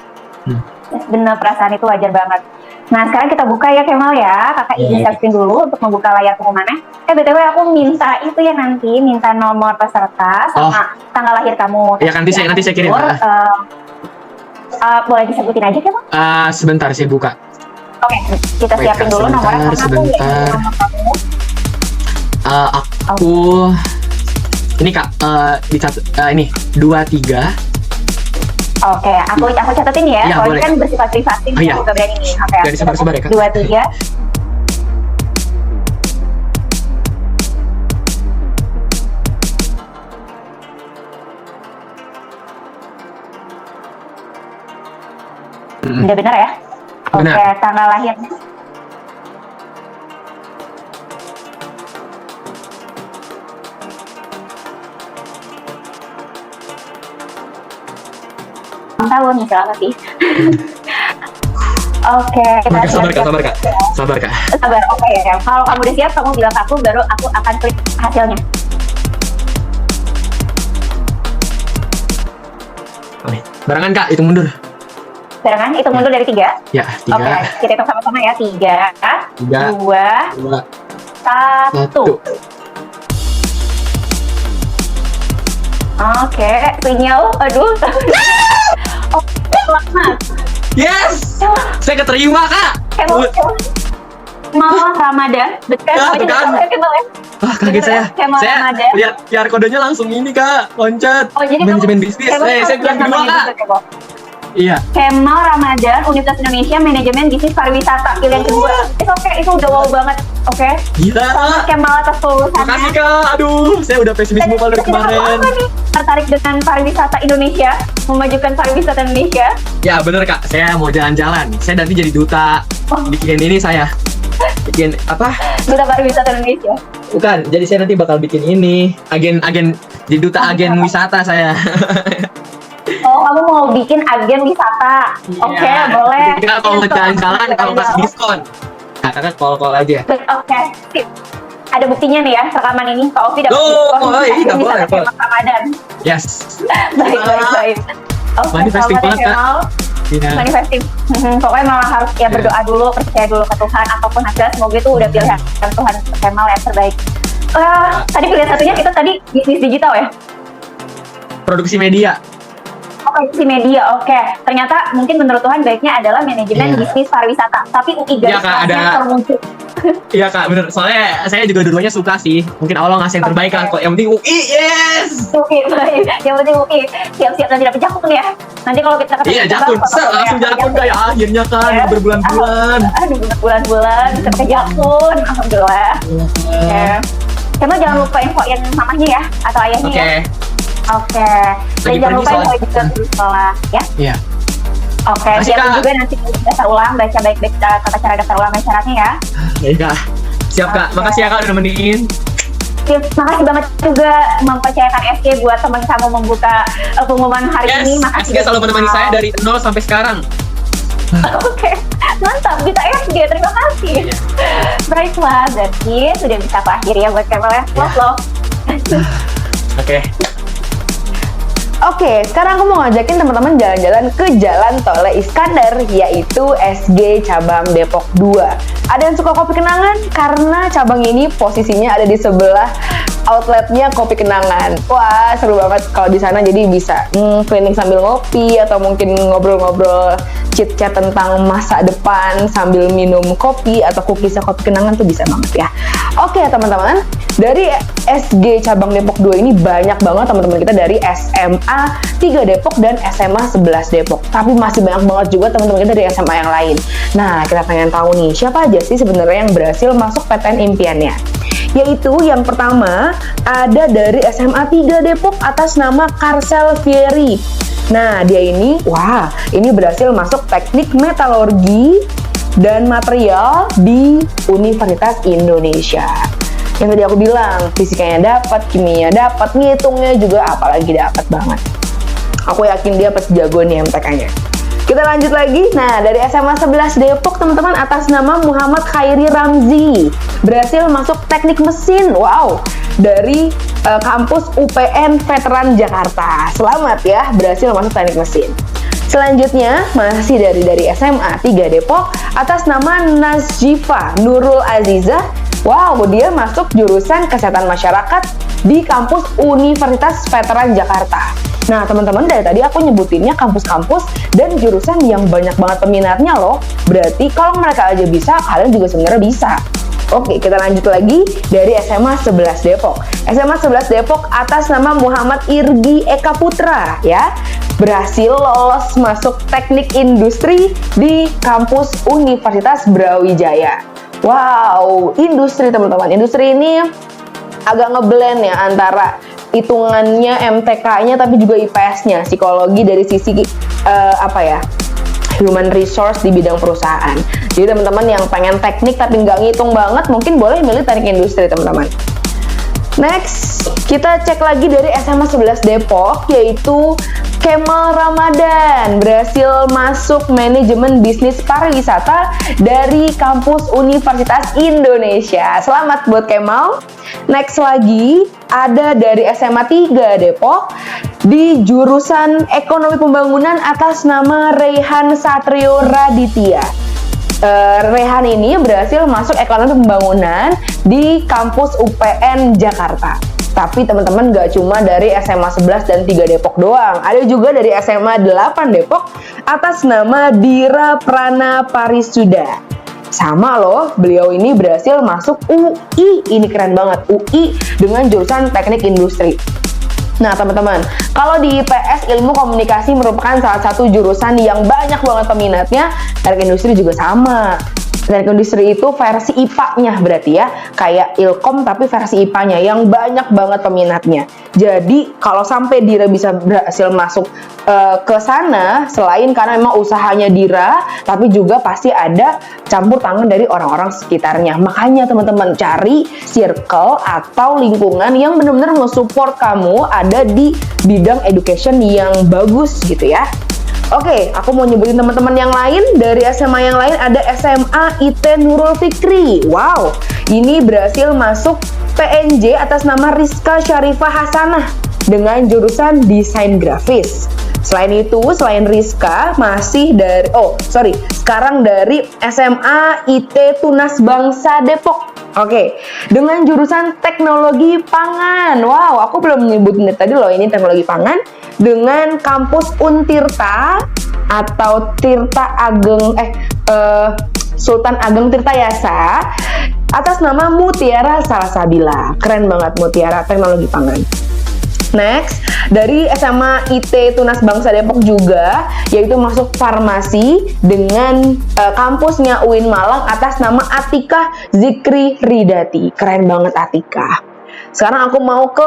Hmm. Bener, perasaan itu wajar banget. Nah, sekarang kita buka ya Kemal ya. Kakak izin Iya. screen dulu untuk membuka layar pengumumannya. BTW aku minta itu ya nanti, minta nomor peserta sama tanggal lahir kamu. Iya, nanti saya kirim. Boleh disebutin aja Kemal? Sebentar saya buka. Oke, kita Baik, siapin Kak, dulu nomornya karena aku sebentar. nggak ingat nomor kamu. Aku ini Kak, dicatat ini 23. Oke, aku catetin ya. Iya, Soalnya boleh. kan bersifat privasi, Oh, iya. aku gak berani nih. Oke, Jangan disebar-sebar ya, Kak. 23. Udah benar ya? Oke, Benar. tanggal lahirnya. Tahun misalnya sih. Oke, kita Sabar Kak, siap-siap. sabar Kak. Sabar Kak. Sabar, oke ya. Kalau kamu udah siap, kamu bilang ke aku, baru aku akan klik hasilnya. Oke. Barengan Kak, hitung mundur. Barengan, hitung mundur dari 3. Ya, Oke, 3, kita hitung sama-sama ya. 3, 3, 2, 2, 1. 1. Oke, sinyal. Aduh. Oh, selamat. Yes! Saya keterima Kak. Kemal Ramadan. Dekat. Ya, tuh kan. Kemal ya. Wah, kaget saya. Kemal Saya Ramadan. lihat QR kodenya langsung ini Kak, loncat. Oh, jadi Manajemen kamu- bisnis. Kemal Saya harus bilang lihat kedua namanya Kak. juga, Kemal. Iya. Kemal Ramadan, Universitas Indonesia, Manajemen Bisnis Pariwisata, pilihan kedua. Oke, itu udah wow banget. Oke. Gila. Kemal atas kelulusannya. Makasih Kak. Aduh, saya udah pesimis mulu dari kemarin. Apa nih? Tertarik dengan pariwisata Indonesia, memajukan pariwisata Indonesia. Ya bener Kak, saya mau jalan-jalan. Saya nanti jadi duta. Oh. Bikin ini saya. Bikin apa? Duta Pariwisata Indonesia. Bukan, jadi saya nanti bakal bikin ini. Agen jadi duta agen wisata saya. Oh, kamu mau bikin agen wisata? Oke, Iya. boleh. Kita kalau mau jalan-jalan, kalau kasih diskon. Kakak call aja. Oke, sip. Ada buktinya nih ya, rekaman ini Kak Ovi dapat Oh, diskon iya, agen boleh, wisata boleh. Kemal Ramadan. Yes. Baik. Oke, Manifesting selamat banget, ya, Kak. Kemal. Iya. Manifesting. Pokoknya memang harus ya berdoa dulu, percaya dulu ke Tuhan, apapun hasilnya semoga itu udah pilihan Tuhan Kemal yang terbaik. Tadi pilihan satunya kita tadi bisnis digital ya? Produksi media. Oke, si media, oke. Ternyata mungkin menurut Tuhan baiknya adalah manajemen Iya. bisnis pariwisata. Tapi UI Iya, garis Kak, kerasnya ada- terwujud. Iya Kak, bener. Soalnya saya juga dulunya suka sih. Mungkin Allah ngasih yang terbaik Kak. Kok yang penting UI, yes. UI, baik. Yang penting UI. Siap-siap nanti dapat jakun ya. Nanti kalau kita ketemu Iya, di jakun. bank, Set, langsung jakun Kak ya. Akhirnya kan Ya. berbulan-bulan. Aduh, bulan-bulan bisa pakai jakun. Alhamdulillah. Oke. Cuma jangan lupa infoin mamanya ya atau ayahnya Oke. ya. Oke. Dan Lagi jangan pergi lupa soalnya. infoin juga di sekolah ya. Iya. Oke, Makasih, siapin Kak. juga nanti daftar ulang, baca baik-baik tata cara daftar ulang syaratnya ya. Baik Kak. Siap Kak. Oke. Makasih ya Kak udah nemenin. Makasih banget juga mempercayakan SG buat teman kamu membuka pengumuman hari ini. Makasih. SG selalu menemani saya dari 0 sampai sekarang. Oke, mantap kita SG, terima kasih. Baiklah, berarti sudah bisa aku akhiri ya buat Kemal ya. Love. Oke. Oke, sekarang aku mau ngajakin teman-teman jalan-jalan ke Jalan Tole Iskandar, yaitu SG Cabang Depok 2. Ada yang suka kopi kenangan? Karena cabang ini posisinya ada di sebelah outletnya Kopi Kenangan. Wah, seru banget kalau di sana, jadi bisa cleaning sambil ngopi atau mungkin ngobrol-ngobrol chit-chat tentang masa depan sambil minum kopi atau cookies Kopi Kenangan tuh bisa banget ya. Oke teman-teman, dari SG Cabang Depok 2 ini banyak banget teman-teman kita dari SMA 3 Depok dan SMA 11 Depok. Tapi masih banyak banget juga teman-teman kita dari SMA yang lain. Nah, kita pengen tahu nih, siapa aja sih sebenarnya yang berhasil masuk PTN impiannya? Yaitu yang pertama ada dari SMA 3 Depok atas nama Karsel Fieri. Nah, dia ini, ini berhasil masuk teknik metalurgi dan material di Universitas Indonesia. Yang tadi aku bilang, fisikanya dapat, kimia dapat, ngitungnya juga apalagi dapat banget. Aku yakin dia pasti jago nih MTK-nya. Kita lanjut lagi. Nah, dari SMA 11 Depok, teman-teman, atas nama Muhammad Khairi Ramzi berhasil masuk teknik mesin. Wow, dari kampus UPN Veteran Jakarta. Selamat ya, berhasil masuk teknik mesin. Selanjutnya, masih dari SMA 3 Depok, atas nama Nazjifa Nurul Azizah. Wow, dia masuk jurusan Kesehatan Masyarakat di kampus Universitas Veteran Jakarta. Nah, teman-teman, dari tadi aku nyebutinnya kampus-kampus dan jurusan yang banyak banget peminatnya loh. Berarti kalau mereka aja bisa, kalian juga sebenarnya bisa. Oke, kita lanjut lagi dari SMA 11 Depok. SMA 11 Depok atas nama Muhammad Irgi Eka Putra ya, berhasil lolos masuk teknik industri di kampus Universitas Brawijaya. Wow, industri teman-teman. Industri ini agak ngeblend ya antara hitungannya MTK-nya tapi juga IPS-nya, psikologi dari sisi human resource di bidang perusahaan. Jadi teman-teman yang pengen teknik tapi nggak ngitung banget, mungkin boleh milih teknik industri teman-teman. Next, kita cek lagi dari SMA 11 Depok, yaitu Kemal Ramadan berhasil masuk manajemen bisnis pariwisata dari kampus Universitas Indonesia. Selamat buat Kemal. Next lagi, ada dari SMA 3 Depok di jurusan Ekonomi Pembangunan atas nama Rehan Satrio Raditya. Rehan ini berhasil masuk Ekonomi Pembangunan di kampus UPN Jakarta. Tapi teman-teman gak cuma dari SMA 11 dan 3 Depok doang. Ada juga dari SMA 8 Depok atas nama Dira Prana Parisuda. Sama loh, beliau ini berhasil masuk UI. Ini keren banget, UI dengan jurusan teknik industri. Nah teman-teman, kalau di IPS ilmu komunikasi merupakan salah satu jurusan yang banyak banget peminatnya. Teknik industri juga sama. Teknik industri itu versi IPA-nya berarti ya, kayak Ilkom tapi versi IPA-nya yang banyak banget peminatnya. Jadi kalau sampai Dira bisa berhasil masuk ke sana, selain karena memang usahanya Dira, tapi juga pasti ada campur tangan dari orang-orang sekitarnya. Makanya teman-teman cari circle atau lingkungan yang benar-benar nge-support kamu ada di bidang education yang bagus gitu ya. Oke, aku mau nyebutin teman-teman yang lain. Dari SMA yang lain ada SMA IT Nurul Fikri. Wow, ini berhasil masuk PNJ atas nama Rizka Syarifah Hasanah dengan jurusan desain grafis. Selain itu, selain Rizka, masih dari sekarang dari SMA IT Tunas Bangsa Depok. Oke, dengan jurusan teknologi pangan. Wow, aku belum nyebutin tadi loh, ini teknologi pangan dengan kampus Untirta atau Sultan Ageng Tirtayasa atas nama Mutiara Salsabila. Keren banget Mutiara teknologi pangan. Next, dari SMA IT Tunas Bangsa Depok juga, yaitu masuk farmasi dengan kampusnya UIN Malang atas nama Atika Zikri Ridati. Keren banget Atika. Sekarang aku mau ke,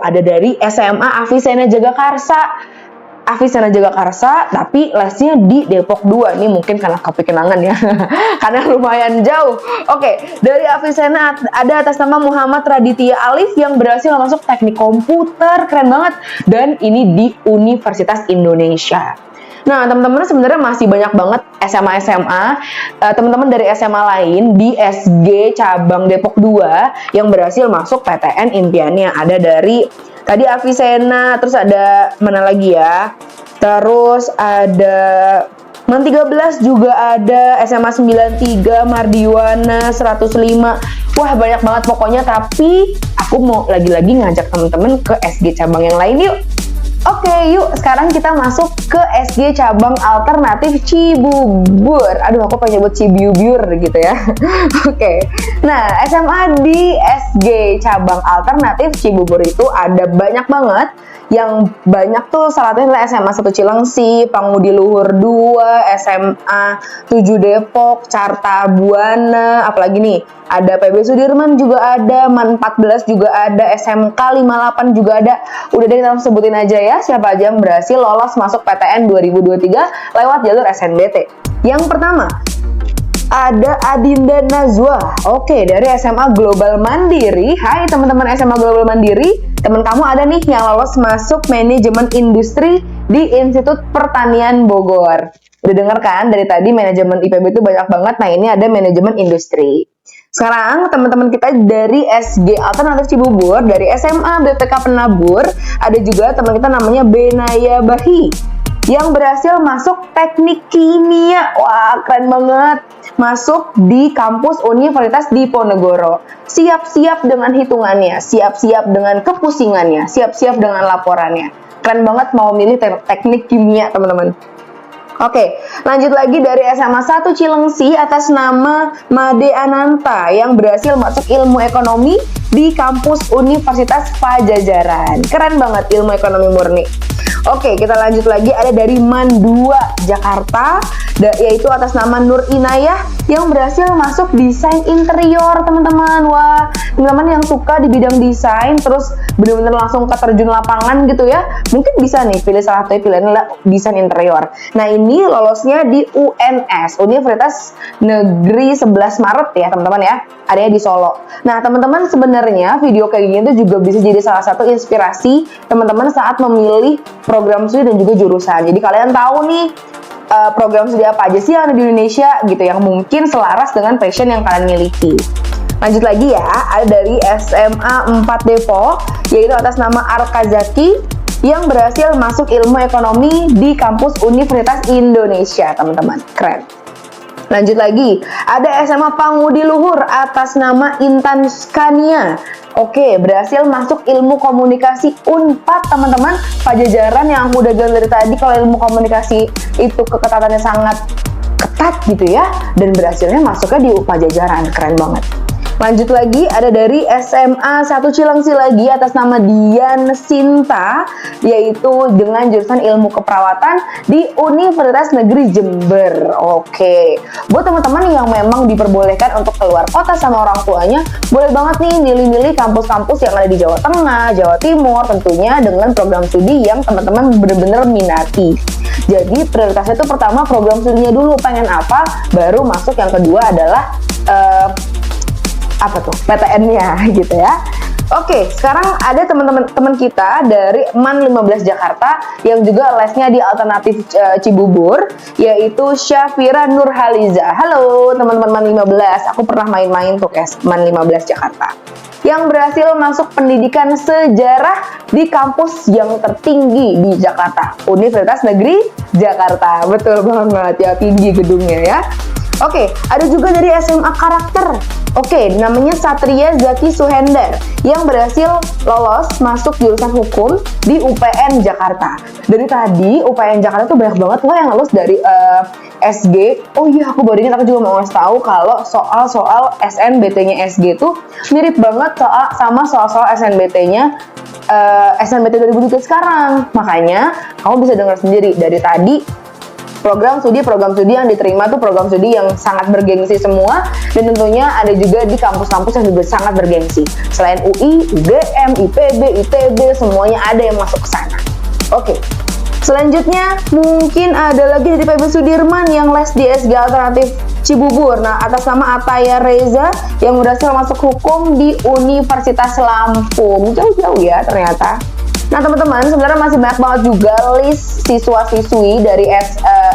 ada dari SMA Avicenna Jagakarsa. Avicenna Jagakarsa, tapi lesnya di Depok 2. Ini mungkin karena kepikenangan ya, karena lumayan jauh. Oke, dari Avicenna ada atas nama Muhammad Raditya Alif yang berhasil masuk teknik komputer, keren banget. Dan ini di Universitas Indonesia. Nah, teman-teman sebenarnya masih banyak banget SMA teman-teman dari SMA lain di SG cabang Depok 2 yang berhasil masuk PTN impiannya. Ada dari tadi Avicenna, terus ada mana lagi ya? Terus ada Man 13 juga ada, SMA 93, Mardiwana 105. Wah, banyak banget pokoknya, tapi aku mau lagi-lagi ngajak teman-teman ke SG cabang yang lain yuk. Oke, yuk sekarang kita masuk ke SG cabang alternatif Cibubur. Aduh, aku pengen nyebut Cibiubur gitu ya. Oke, nah SMA di SG cabang alternatif Cibubur itu ada banyak banget. Yang banyak tuh salah satunya adalah SMA 1 Cilengsi, Pangudi Luhur 2, SMA 7 Depok, Carta Buana, apalagi nih, ada PB Sudirman juga ada, Man 14 juga ada, SMK 58 juga ada. Udah deh kita sebutin aja ya siapa aja yang berhasil lolos masuk PTN 2023 lewat jalur SNBT. Yang pertama, ada Adinda Nazwa. Oke, dari SMA Global Mandiri. Hai teman-teman SMA Global Mandiri. Teman kamu ada nih yang lolos masuk manajemen industri di Institut Pertanian Bogor. Udah denger kan dari tadi manajemen IPB itu banyak banget. Nah, ini ada manajemen industri. Sekarang teman-teman kita dari SG Alternatif Cibubur, dari SMA BPK Penabur, ada juga teman kita namanya Benaya Bahi yang berhasil masuk teknik kimia. Wah, keren banget. Masuk di kampus Universitas Diponegoro. Siap-siap dengan hitungannya, siap-siap dengan kepusingannya, siap-siap dengan laporannya. Keren banget mau milih teknik kimia, teman-teman. Oke, lanjut lagi dari SMA 1 Cilengsi atas nama Made Ananta yang berhasil masuk ilmu ekonomi di kampus Universitas Pajajaran. Keren banget ilmu ekonomi murni. Oke, kita lanjut lagi, ada dari Man 2 Jakarta, yaitu atas nama Nur Inayah yang berhasil masuk desain interior, teman-teman. Wah, teman-teman yang suka di bidang desain, terus bener-bener langsung ke terjun lapangan gitu ya, mungkin bisa nih pilih salah satu pilihan desain interior. Nah, ini lolosnya di UNS, Universitas Negeri 11 Maret ya, teman-teman ya, adanya di Solo. Nah, teman-teman sebenarnya video kayak gini tuh juga bisa jadi salah satu inspirasi teman-teman saat memilih program studi dan juga jurusan. Jadi kalian tahu nih program studi apa aja sih yang ada di Indonesia gitu yang mungkin selaras dengan passion yang kalian miliki. Lanjut lagi ya, ada dari SMA 4 Depok yaitu atas nama Arkazaki yang berhasil masuk ilmu ekonomi di kampus Universitas Indonesia, teman-teman. Keren. Lanjut lagi, ada SMA Pangudi Luhur atas nama Intan Skania. Oke, berhasil masuk ilmu komunikasi Unpad, teman-teman. Pajajaran yang aku udah bilang dari tadi kalau ilmu komunikasi itu keketatannya sangat ketat gitu ya. Dan berhasilnya masuknya di Pajajaran, keren banget. Lanjut lagi, ada dari SMA 1 Cilengsi lagi atas nama Dian Sinta, yaitu dengan jurusan ilmu keperawatan di Universitas Negeri Jember. Oke, buat teman-teman yang memang diperbolehkan untuk keluar kota sama orang tuanya, boleh banget nih milih-milih kampus-kampus yang ada di Jawa Tengah, Jawa Timur, tentunya dengan program studi yang teman-teman benar-benar minati. Jadi prioritasnya itu pertama program studinya dulu, pengen apa, baru masuk yang kedua adalah apa tuh PTN-nya gitu ya. Oke, sekarang ada teman-teman kita dari Man 15 Jakarta yang juga lesnya di Alternatif Cibubur, yaitu Syafira Nurhaliza. Halo teman-teman Man 15, aku pernah main-main tuh ke Man 15 Jakarta. Yang berhasil masuk pendidikan sejarah di kampus yang tertinggi di Jakarta, Universitas Negeri Jakarta. Betul banget ya, tinggi gedungnya ya. Oke, ada juga dari SMA Karakter. Oke, namanya Satria Zaki Suhendar yang berhasil lolos masuk jurusan hukum di UPN Jakarta. Dari tadi UPN Jakarta tuh banyak banget loh yang lolos dari SG. Oh iya, aku baru ingat, aku juga mau ngasih tahu kalau soal SNBT-nya SG tuh mirip banget sama soal SNBT-nya SNBT 2023 sekarang. Makanya kamu bisa dengar sendiri dari tadi. Program studi yang diterima tuh program studi yang sangat bergengsi semua, dan tentunya ada juga di kampus-kampus yang juga sangat bergengsi. Selain UI, UGM, IPB, ITB, semuanya ada yang masuk ke sana. Oke. Selanjutnya mungkin ada lagi dari PB Sudirman yang les di SG Alternatif Cibubur. Nah, atas nama Ataya Reza yang berhasil masuk hukum di Universitas Lampung. Jauh-jauh ya ternyata. Nah teman-teman, sebenarnya masih banyak banget juga list siswa-siswi dari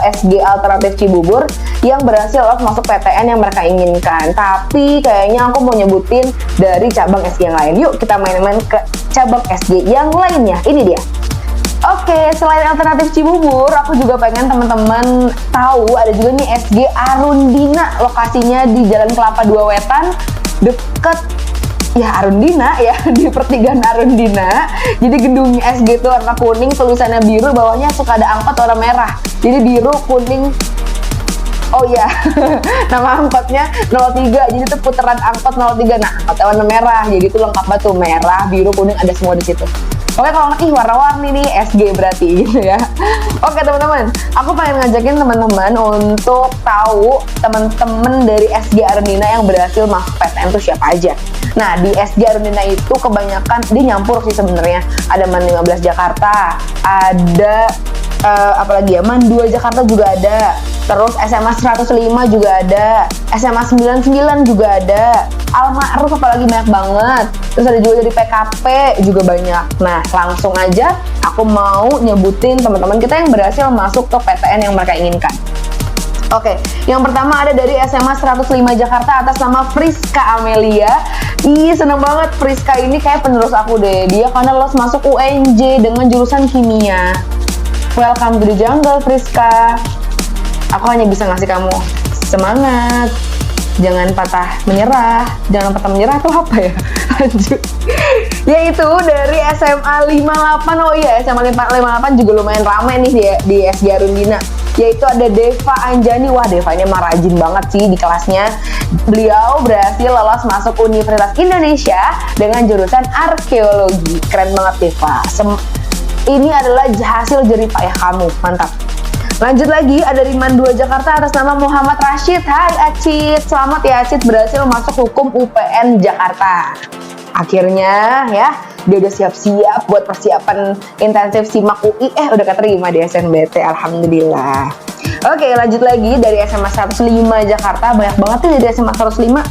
SG Alternatif Cibubur yang berhasil lolos masuk PTN yang mereka inginkan. Tapi kayaknya aku mau nyebutin dari cabang SG yang lain. Yuk kita main-main ke cabang SG yang lainnya. Ini dia. Oke, selain Alternatif Cibubur, aku juga pengen teman-teman tahu ada juga nih SG Arundina. Lokasinya di Jalan Kelapa 2 Wetan, deket ya Arundina ya, di pertigaan Arundina. Jadi gedung SG itu warna kuning, tulisannya biru, bawahnya suka ada angkot warna merah. Jadi biru, kuning. Oh iya, nama angkotnya 03, jadi itu putaran angkot 03. Nah, angkotnya warna merah, jadi itu lengkap banget tuh, merah, biru, kuning, ada semua di situ. Oke, kalau ngerti warna-warni nih SG berarti gitu ya. Oke teman-teman, aku pengen ngajakin teman-teman untuk tahu teman-teman dari SG Arundina yang berhasil masuk PTN itu siapa aja. Nah, di SG Arundina itu kebanyakan dia nyampur sih sebenarnya. Ada MAN 15 Jakarta, ada apalagi ya, MAN 2 Jakarta juga ada. Terus SMA 105 juga ada, SMA 99 juga ada, Al-Ma'ruf apalagi banyak banget. Terus ada juga dari PKP juga banyak. Nah, langsung aja aku mau nyebutin teman-teman kita yang berhasil masuk ke PTN yang mereka inginkan. Oke, yang pertama ada dari SMA 105 Jakarta atas nama Friska Amelia. Ih, seneng banget, Friska ini kayak penerus aku deh. Dia karena lolos masuk UNJ dengan jurusan kimia. Welcome to the jungle, Friska. Aku hanya bisa ngasih kamu semangat, jangan patah menyerah. Jangan patah menyerah itu apa ya? Lanjut. Yaitu dari SMA 58. Oh iya, SMA 58 juga lumayan rame nih di SG Arundina. Yaitu ada Deva Anjani. Wah, Devanya mah rajin banget sih di kelasnya. Beliau berhasil lolos masuk Universitas Indonesia dengan jurusan arkeologi. Keren banget, Deva. Ini adalah hasil jerih payah kamu. Mantap. Lanjut lagi, ada dari MAN 2 Jakarta atas nama Muhammad Rashid. Hai Acit, selamat ya Acit berhasil masuk hukum UPN Jakarta. Akhirnya ya, dia udah siap-siap buat persiapan intensif SIMAK UI. Udah keterima di SNBT, alhamdulillah. Oke, lanjut lagi dari SMA 105 Jakarta. Banyak banget tuh dari SMA 105.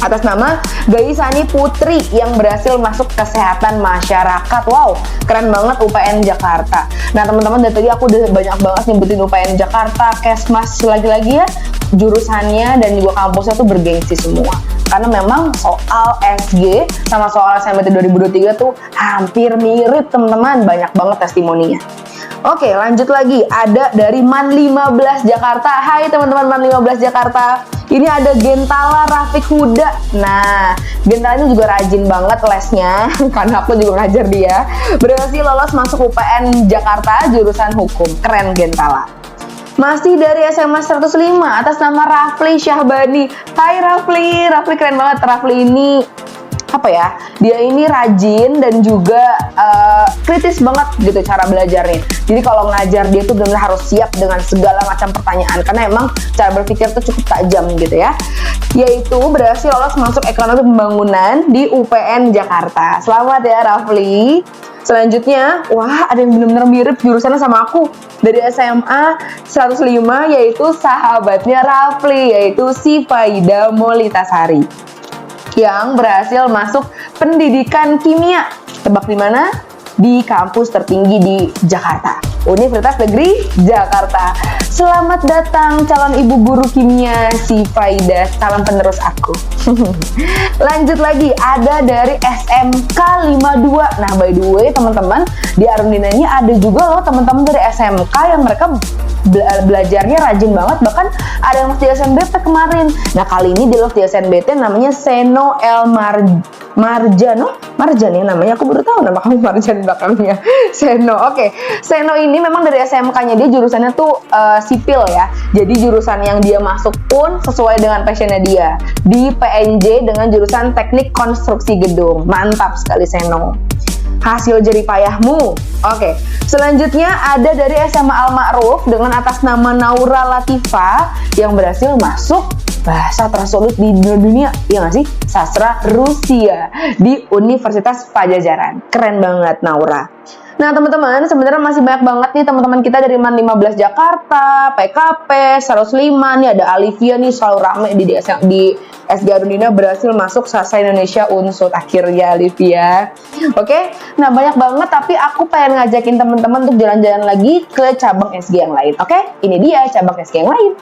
Atas nama Gaisani Putri yang berhasil masuk kesehatan masyarakat. Wow, keren banget UPN Jakarta. Nah teman-teman, dari tadi aku udah banyak banget nyebutin UPN Jakarta, Kesmas, lagi-lagi ya jurusannya dan juga kampusnya tuh bergengsi semua. Karena memang soal SG sama soal SNBT 2023 tuh hampir mirip teman-teman, banyak banget testimoninya. Oke, lanjut lagi, ada dari MAN 15 Jakarta. Hai teman-teman MAN 15 Jakarta. Ini ada Gentala Rafiq Huda. Nah, Gentala ini juga rajin banget lesnya, karena aku juga ngajar dia. Berhasil lolos masuk UPN Jakarta jurusan hukum. Keren Gentala. Masih dari SMA 105 atas nama Rafli Syahbani. Hai Rafli, Rafli keren banget. Rafli ini apa ya, dia ini rajin dan juga kritis banget gitu cara belajarnya. Jadi kalau ngajar dia tuh benar-benar harus siap dengan segala macam pertanyaan, karena emang cara berpikir tuh cukup tajam gitu ya. Yaitu berhasil lolos masuk ekonomi pembangunan di UPN Jakarta. Selamat ya Rafli. Selanjutnya, wah ada yang benar-benar mirip jurusannya sama aku. Dari SMA 105, yaitu sahabatnya Rafli, yaitu si Faida Molitasari, yang berhasil masuk pendidikan kimia. Tebak di mana? Di kampus tertinggi di Jakarta, Universitas Negeri Jakarta. Selamat datang calon ibu guru kimia si Faida, salam penerus aku. Lanjut lagi, ada dari SMK 52. Nah by the way teman-teman, di Arundina ini ada juga loh teman-teman dari SMK yang mereka belajarnya rajin banget, bahkan ada yang di SNBT kemarin. Nah kali ini di SNBT namanya Seno El Marjano, Marjan ya namanya, aku baru tahu nama kamu Marjan belakangnya. Seno, oke. Seno ini memang dari SMK-nya dia jurusannya tuh sipil ya. Jadi jurusan yang dia masuk pun sesuai dengan passionnya dia. Di PNJ dengan jurusan teknik konstruksi gedung. Mantap sekali Seno. Hasil jerih payahmu. Oke. Selanjutnya ada dari SMA Al-Ma'ruf dengan atas nama Naura Latifa yang berhasil masuk bahasa tersulit di dunia, ya nggak sih? Sastra Rusia di Universitas Pajajaran. Keren banget, Naura. Nah teman-teman, sebenarnya masih banyak banget nih teman-teman kita dari MAN 15 Jakarta, PKP, 105, nih ada Alivia nih selalu rame di SG Arundina berhasil masuk Sastra Indonesia Unsur akhirnya Alivia. Oke, nah banyak banget tapi aku pengen ngajakin teman-teman untuk jalan-jalan lagi ke cabang SG yang lain. Oke, ini dia cabang SG yang lain.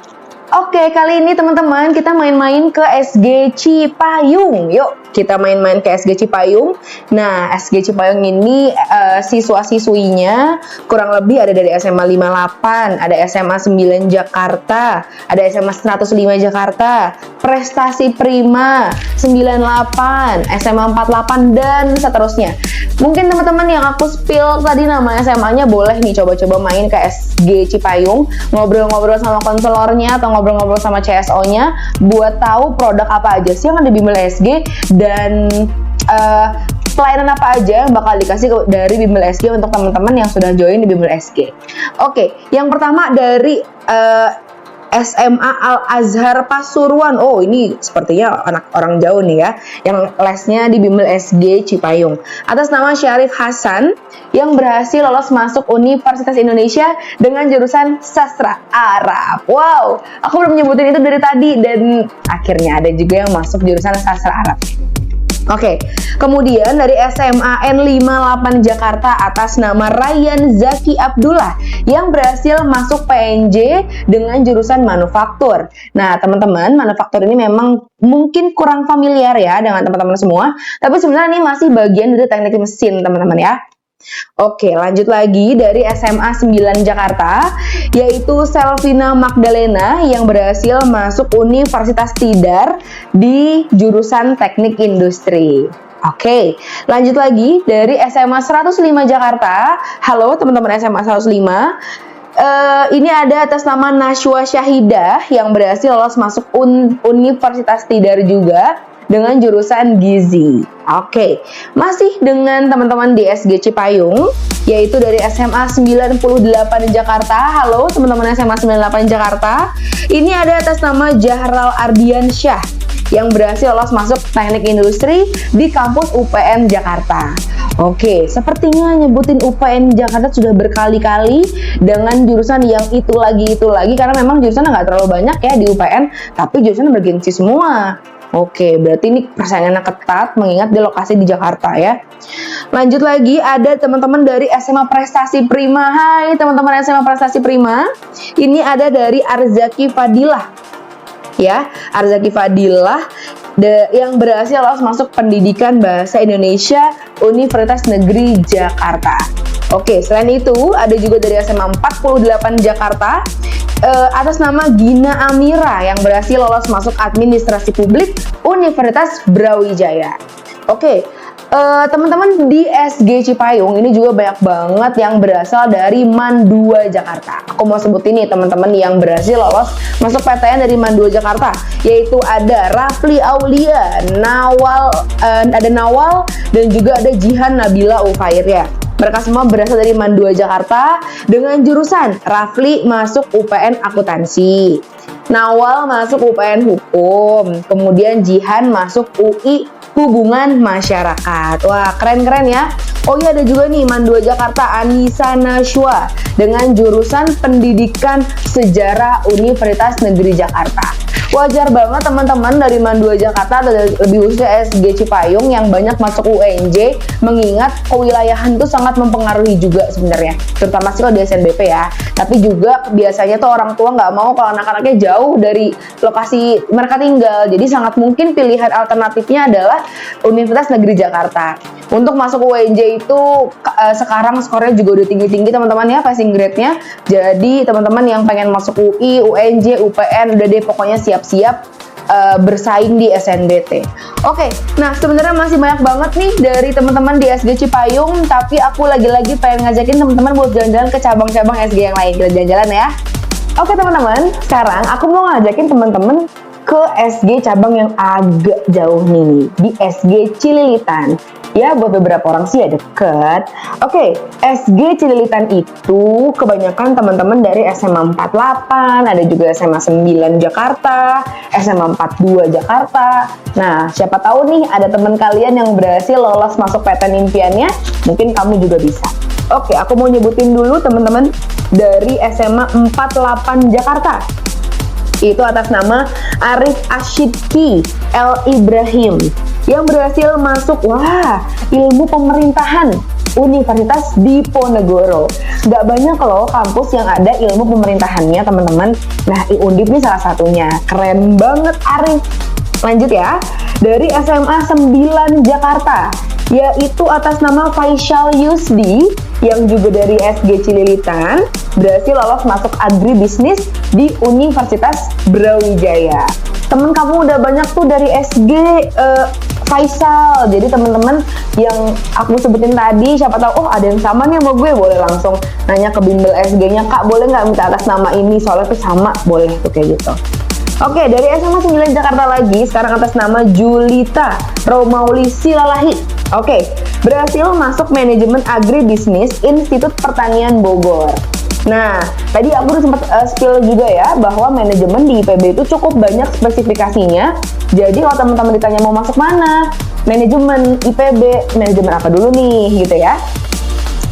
Oke, kali ini teman-teman kita main-main ke SG Cipayung. Yuk, kita main-main ke SG Cipayung. Nah, SG Cipayung ini siswa-siswinya kurang lebih ada dari SMA 58, ada SMA 9 Jakarta, ada SMA 105 Jakarta, Prestasi Prima 98, SMA 48 dan seterusnya. Mungkin teman-teman yang aku spill tadi nama SMA-nya boleh nih coba-coba main ke SG Cipayung, ngobrol-ngobrol sama konselornya atau ngobrol-ngobrol sama CSO-nya buat tahu produk apa aja sih yang ada di Bimbel SG dan pelayanan apa aja yang bakal dikasih dari Bimbel SG untuk teman-teman yang sudah join di Bimbel SG. Oke, yang pertama dari SMA Al-Azhar Pasuruan. Oh, ini sepertinya anak orang jauh nih ya, yang lesnya di Bimbel SG Cipayung. Atas nama Syarif Hasan yang berhasil lolos masuk Universitas Indonesia dengan jurusan Sastra Arab. Wow, aku belum nyebutin itu dari tadi dan akhirnya ada juga yang masuk jurusan Sastra Arab. Oke, kemudian dari SMA N58 Jakarta atas nama Ryan Zaki Abdullah yang berhasil masuk PNJ dengan jurusan manufaktur. Nah, teman-teman, manufaktur ini memang mungkin kurang familiar ya dengan teman-teman semua, tapi sebenarnya ini masih bagian dari teknik mesin, teman-teman ya. Oke, lanjut lagi dari SMA 9 Jakarta, yaitu Selvina Magdalena yang berhasil masuk Universitas Tidar di jurusan Teknik Industri. Oke, lanjut lagi dari SMA 105 Jakarta. Halo teman-teman SMA 105. Ini ada atas nama Nashwa Syahidah yang berhasil lolos masuk Universitas Tidar juga dengan jurusan Gizi. Oke, masih dengan teman-teman di SG Cipayung, yaitu dari SMA 98 Jakarta. Halo teman-teman SMA 98 Jakarta. Ini ada atas nama Jahral Ardiansyah yang berhasil lolos masuk Teknik Industri di kampus UPN Jakarta. Oke, sepertinya nyebutin UPN Jakarta sudah berkali-kali dengan jurusan yang itu lagi karena memang jurusannya nggak terlalu banyak ya di UPN, tapi jurusannya bergengsi semua. Oke, berarti ini persaingannya ketat mengingat di lokasi di Jakarta ya. Lanjut lagi, ada teman-teman dari SMA Prestasi Prima. Hai teman-teman SMA Prestasi Prima. Ini ada dari Arzaki Fadilah. Ya, Arzaki Fadilah yang berhasil lolos masuk Pendidikan Bahasa Indonesia Universitas Negeri Jakarta. Oke, selain itu ada juga dari SMA 48 Jakarta atas nama Gina Amira yang berhasil lolos masuk Administrasi Publik Universitas Brawijaya. Oke, teman-teman di SG Cipayung ini juga banyak banget yang berasal dari MAN 2 Jakarta. Aku mau sebutin nih teman-teman yang berhasil lolos masuk PTN dari MAN 2 Jakarta, yaitu ada Rafli Aulia, ada Nawal dan juga ada Jihan Nabila Ufairya. Mereka semua berasal dari MAN 2 Jakarta dengan jurusan Rafli masuk UPN Akuntansi, Nawal masuk UPN Hukum, kemudian Jihan masuk UI Hubungan Masyarakat. Wah, keren-keren ya. Oh iya, ada juga nih MAN 2 Jakarta Anissa Nashwa dengan jurusan Pendidikan Sejarah Universitas Negeri Jakarta. Wajar banget teman-teman dari MAN 2 Jakarta atau lebih khususnya SG Cipayung yang banyak masuk UNJ, mengingat kewilayahan itu sangat mempengaruhi juga sebenarnya, terutama sih kalau di SNBP ya. Tapi juga biasanya tuh orang tua nggak mau kalau anak-anaknya jauh dari lokasi mereka tinggal, jadi sangat mungkin pilihan alternatifnya adalah Universitas Negeri Jakarta. Untuk masuk UNJ itu sekarang skornya juga udah tinggi-tinggi teman-teman ya, passing grade-nya. Jadi teman-teman yang pengen masuk UI, UNJ, UPN, udah deh pokoknya siap-siap bersaing di SNBT. Oke, nah sebenarnya masih banyak banget nih dari teman-teman di SG Cipayung, tapi aku lagi-lagi pengen ngajakin teman-teman buat jalan-jalan ke cabang-cabang SG yang lain. Kita jalan-jalan ya. Oke teman-teman, sekarang aku mau ngajakin teman-teman ke SG cabang yang agak jauh nih, di SG Cililitan. Ya, buat beberapa orang sih ya deket. Oke, SG Cililitan itu kebanyakan teman-teman dari SMA 48, ada juga SMA 9 Jakarta, SMA 42 Jakarta. Nah, siapa tahu nih ada teman kalian yang berhasil lolos masuk PTN impiannya, mungkin kamu juga bisa. Oke, aku mau nyebutin dulu teman-teman dari SMA 48 Jakarta. Itu atas nama Arif Asyidki L. Ibrahim yang berhasil masuk ilmu pemerintahan Universitas Diponegoro. Gak banyak loh kampus yang ada ilmu pemerintahannya teman-teman. Nah, Undip ini salah satunya. Keren banget Arif. Lanjut ya, dari SMA 9 Jakarta, yaitu atas nama Faisal Yusdi yang juga dari SG Cililitan, berhasil lolos masuk agribisnis di Universitas Brawijaya. Temen kamu udah banyak tuh dari SG Faisal. Jadi teman-teman yang aku sebutin tadi, siapa tahu ada yang sama nih sama gue, boleh langsung nanya ke bimbel SG-nya, Kak boleh nggak minta atas nama ini, soalnya tuh sama, boleh tuh kayak gitu. Oke, dari SMA 9 Jakarta lagi, sekarang atas nama Julita Romauli Silalahi. Oke, berhasil masuk manajemen agribisnis Institut Pertanian Bogor. Nah, tadi aku udah sempat spill juga ya, bahwa manajemen di IPB itu cukup banyak spesifikasinya. Jadi kalau teman-teman ditanya mau masuk mana, manajemen IPB, manajemen apa dulu nih, gitu ya.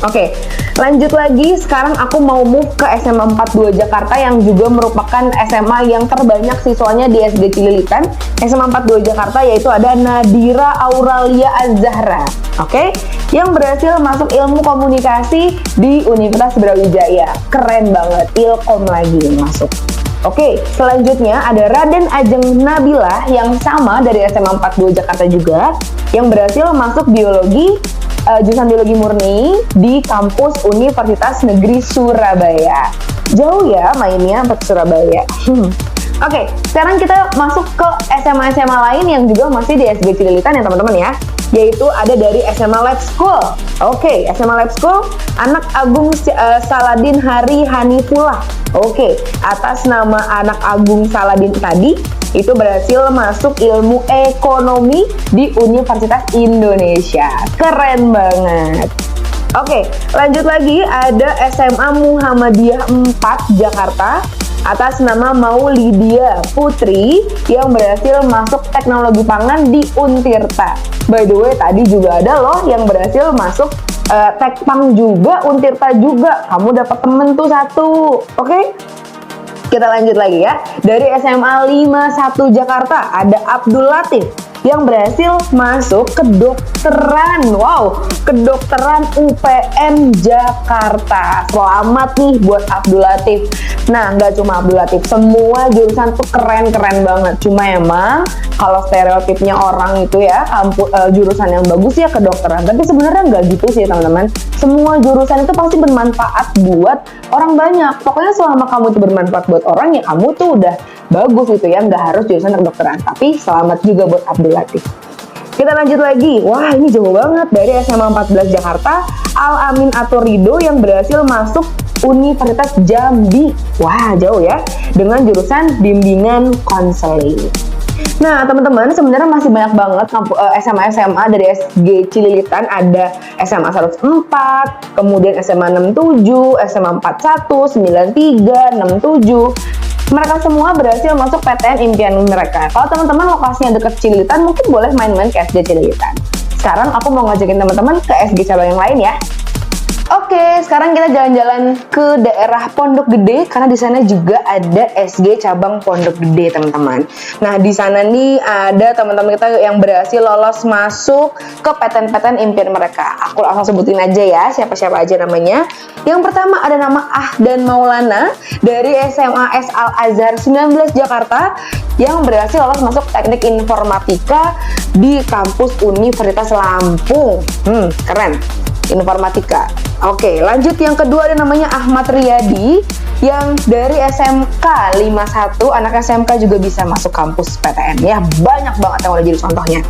Oke, lanjut lagi. Sekarang aku mau move ke SMA 42 Jakarta yang juga merupakan SMA yang terbanyak siswanya di SG Cililitan. SMA 42 Jakarta yaitu ada Nadira Auralia Az-Zahra. Oke, yang berhasil masuk ilmu komunikasi di Universitas Brawijaya. Keren banget, Ilkom lagi yang masuk. Oke, selanjutnya ada Raden Ajeng Nabila yang sama dari SMA 42 Jakarta juga, yang berhasil masuk jurusan biologi murni di kampus Universitas Negeri Surabaya. Jauh ya mainnya sampai Surabaya. Oke, sekarang kita masuk ke SMA-SMA lain yang juga masih di SG Cililitan ya teman-teman ya, yaitu ada dari SMA Lab School. Oke, SMA Lab School, anak Agung Saladin Hari Hanifullah. Oke, atas nama anak Agung Saladin tadi, itu berhasil masuk ilmu ekonomi di Universitas Indonesia. Keren banget. Oke, lanjut lagi ada SMA Muhammadiyah 4 Jakarta atas nama Maulidia Putri yang berhasil masuk teknologi pangan di Untirta. By the way, tadi juga ada loh yang berhasil masuk Tekpang juga, Untirta juga. Kamu dapat temen tuh satu. Oke? Kita lanjut lagi ya. Dari SMA 51 Jakarta ada Abdul Latif yang berhasil masuk kedokteran. Wow, kedokteran UPN Jakarta. Selamat nih buat Abdul Latif. Nah, nggak cuma Abdul Latif, semua jurusan tuh keren-keren banget. Cuma emang kalau stereotipnya orang itu ya, jurusan yang bagus ya kedokteran. Tapi sebenarnya nggak gitu sih teman-teman. Semua jurusan itu pasti bermanfaat buat orang banyak. Pokoknya selama kamu tuh bermanfaat buat orang, ya kamu tuh udah bagus gitu ya. Nggak harus jurusan kedokteran. Tapi selamat juga buat Abdul Latif. Kita lanjut lagi. Wah, ini jauh banget. Dari SMA 14 Jakarta, Al Amin Atorido yang berhasil masuk Universitas Jambi. Wah, jauh ya. Dengan jurusan bimbingan konseling. Nah, teman-teman, sebenarnya masih banyak banget SMA-SMA dari SG Cililitan. Ada SMA 104, kemudian SMA 67, SMA 41, 93, 67. Mereka semua berhasil masuk PTN impian mereka. Kalau teman-teman lokasinya dekat Cililitan, mungkin boleh main-main ke SG Cililitan. Sekarang aku mau ngajakin teman-teman ke SG cabang yang lain ya. Oke, sekarang kita jalan-jalan ke daerah Pondok Gede karena di sana juga ada SG cabang Pondok Gede, teman-teman. Nah, di sana nih ada teman-teman kita yang berhasil lolos masuk ke PTN-PTN impian mereka. Aku langsung sebutin aja ya, siapa-siapa aja namanya. Yang pertama ada nama Ahdan Maulana dari SMA S Al Azhar 19 Jakarta yang berhasil lolos masuk Teknik Informatika di kampus Universitas Lampung. Keren. Informatika. Oke, lanjut yang kedua ada namanya Ahmad Riyadi yang dari SMK 51, anak SMK juga bisa masuk kampus PTN ya, banyak banget yang udah jadi contohnya.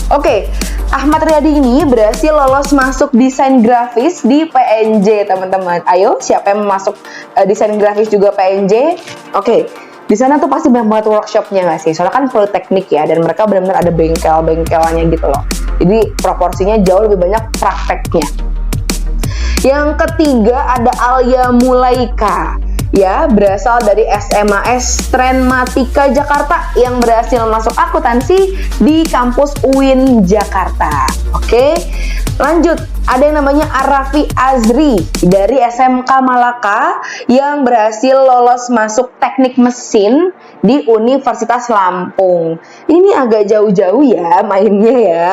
Oke, Ahmad Riyadi ini berhasil lolos masuk desain grafis di PNJ teman-teman. Ayo, siapa yang mau masuk desain grafis juga PNJ? Oke, Di sana tuh pasti banyak banget workshopnya nggak sih? Soalnya kan politeknik ya, dan mereka benar-benar ada bengkel-bengkelannya gitu loh. Jadi proporsinya jauh lebih banyak prakteknya. Yang ketiga ada Alia Mulaika, ya, berasal dari SMAS Trenmatika Jakarta yang berhasil masuk akuntansi di kampus UIN Jakarta. Oke, lanjut. Ada yang namanya Arafi Azri dari SMK Malaka yang berhasil lolos masuk teknik mesin di Universitas Lampung. Ini agak jauh-jauh ya mainnya ya.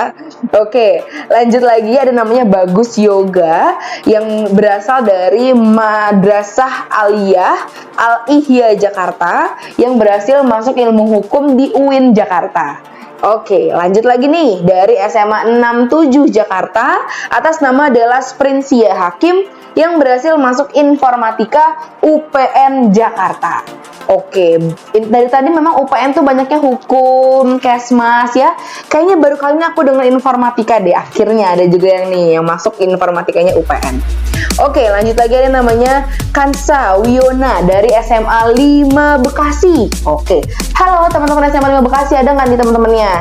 Oke, lanjut lagi. Ada namanya Bagus Yoga yang berasal dari Madrasah Aliyah Al-Ihya Jakarta yang berhasil masuk ilmu hukum di UIN Jakarta. Oke, lanjut lagi nih dari SMA 67 Jakarta atas nama Delas Prinsia Hakim yang berhasil masuk informatika UPN Jakarta. Oke, dari tadi memang UPN tuh banyaknya hukum, kesmas ya. Kayaknya baru kali ini aku dengar informatika deh. Akhirnya ada juga yang nih yang masuk informatikanya UPN. Oke, lanjut lagi ada namanya Kansa Wiona dari SMA 5 Bekasi. Oke, halo teman-teman SMA 5 Bekasi, ada nggak nih teman-temannya?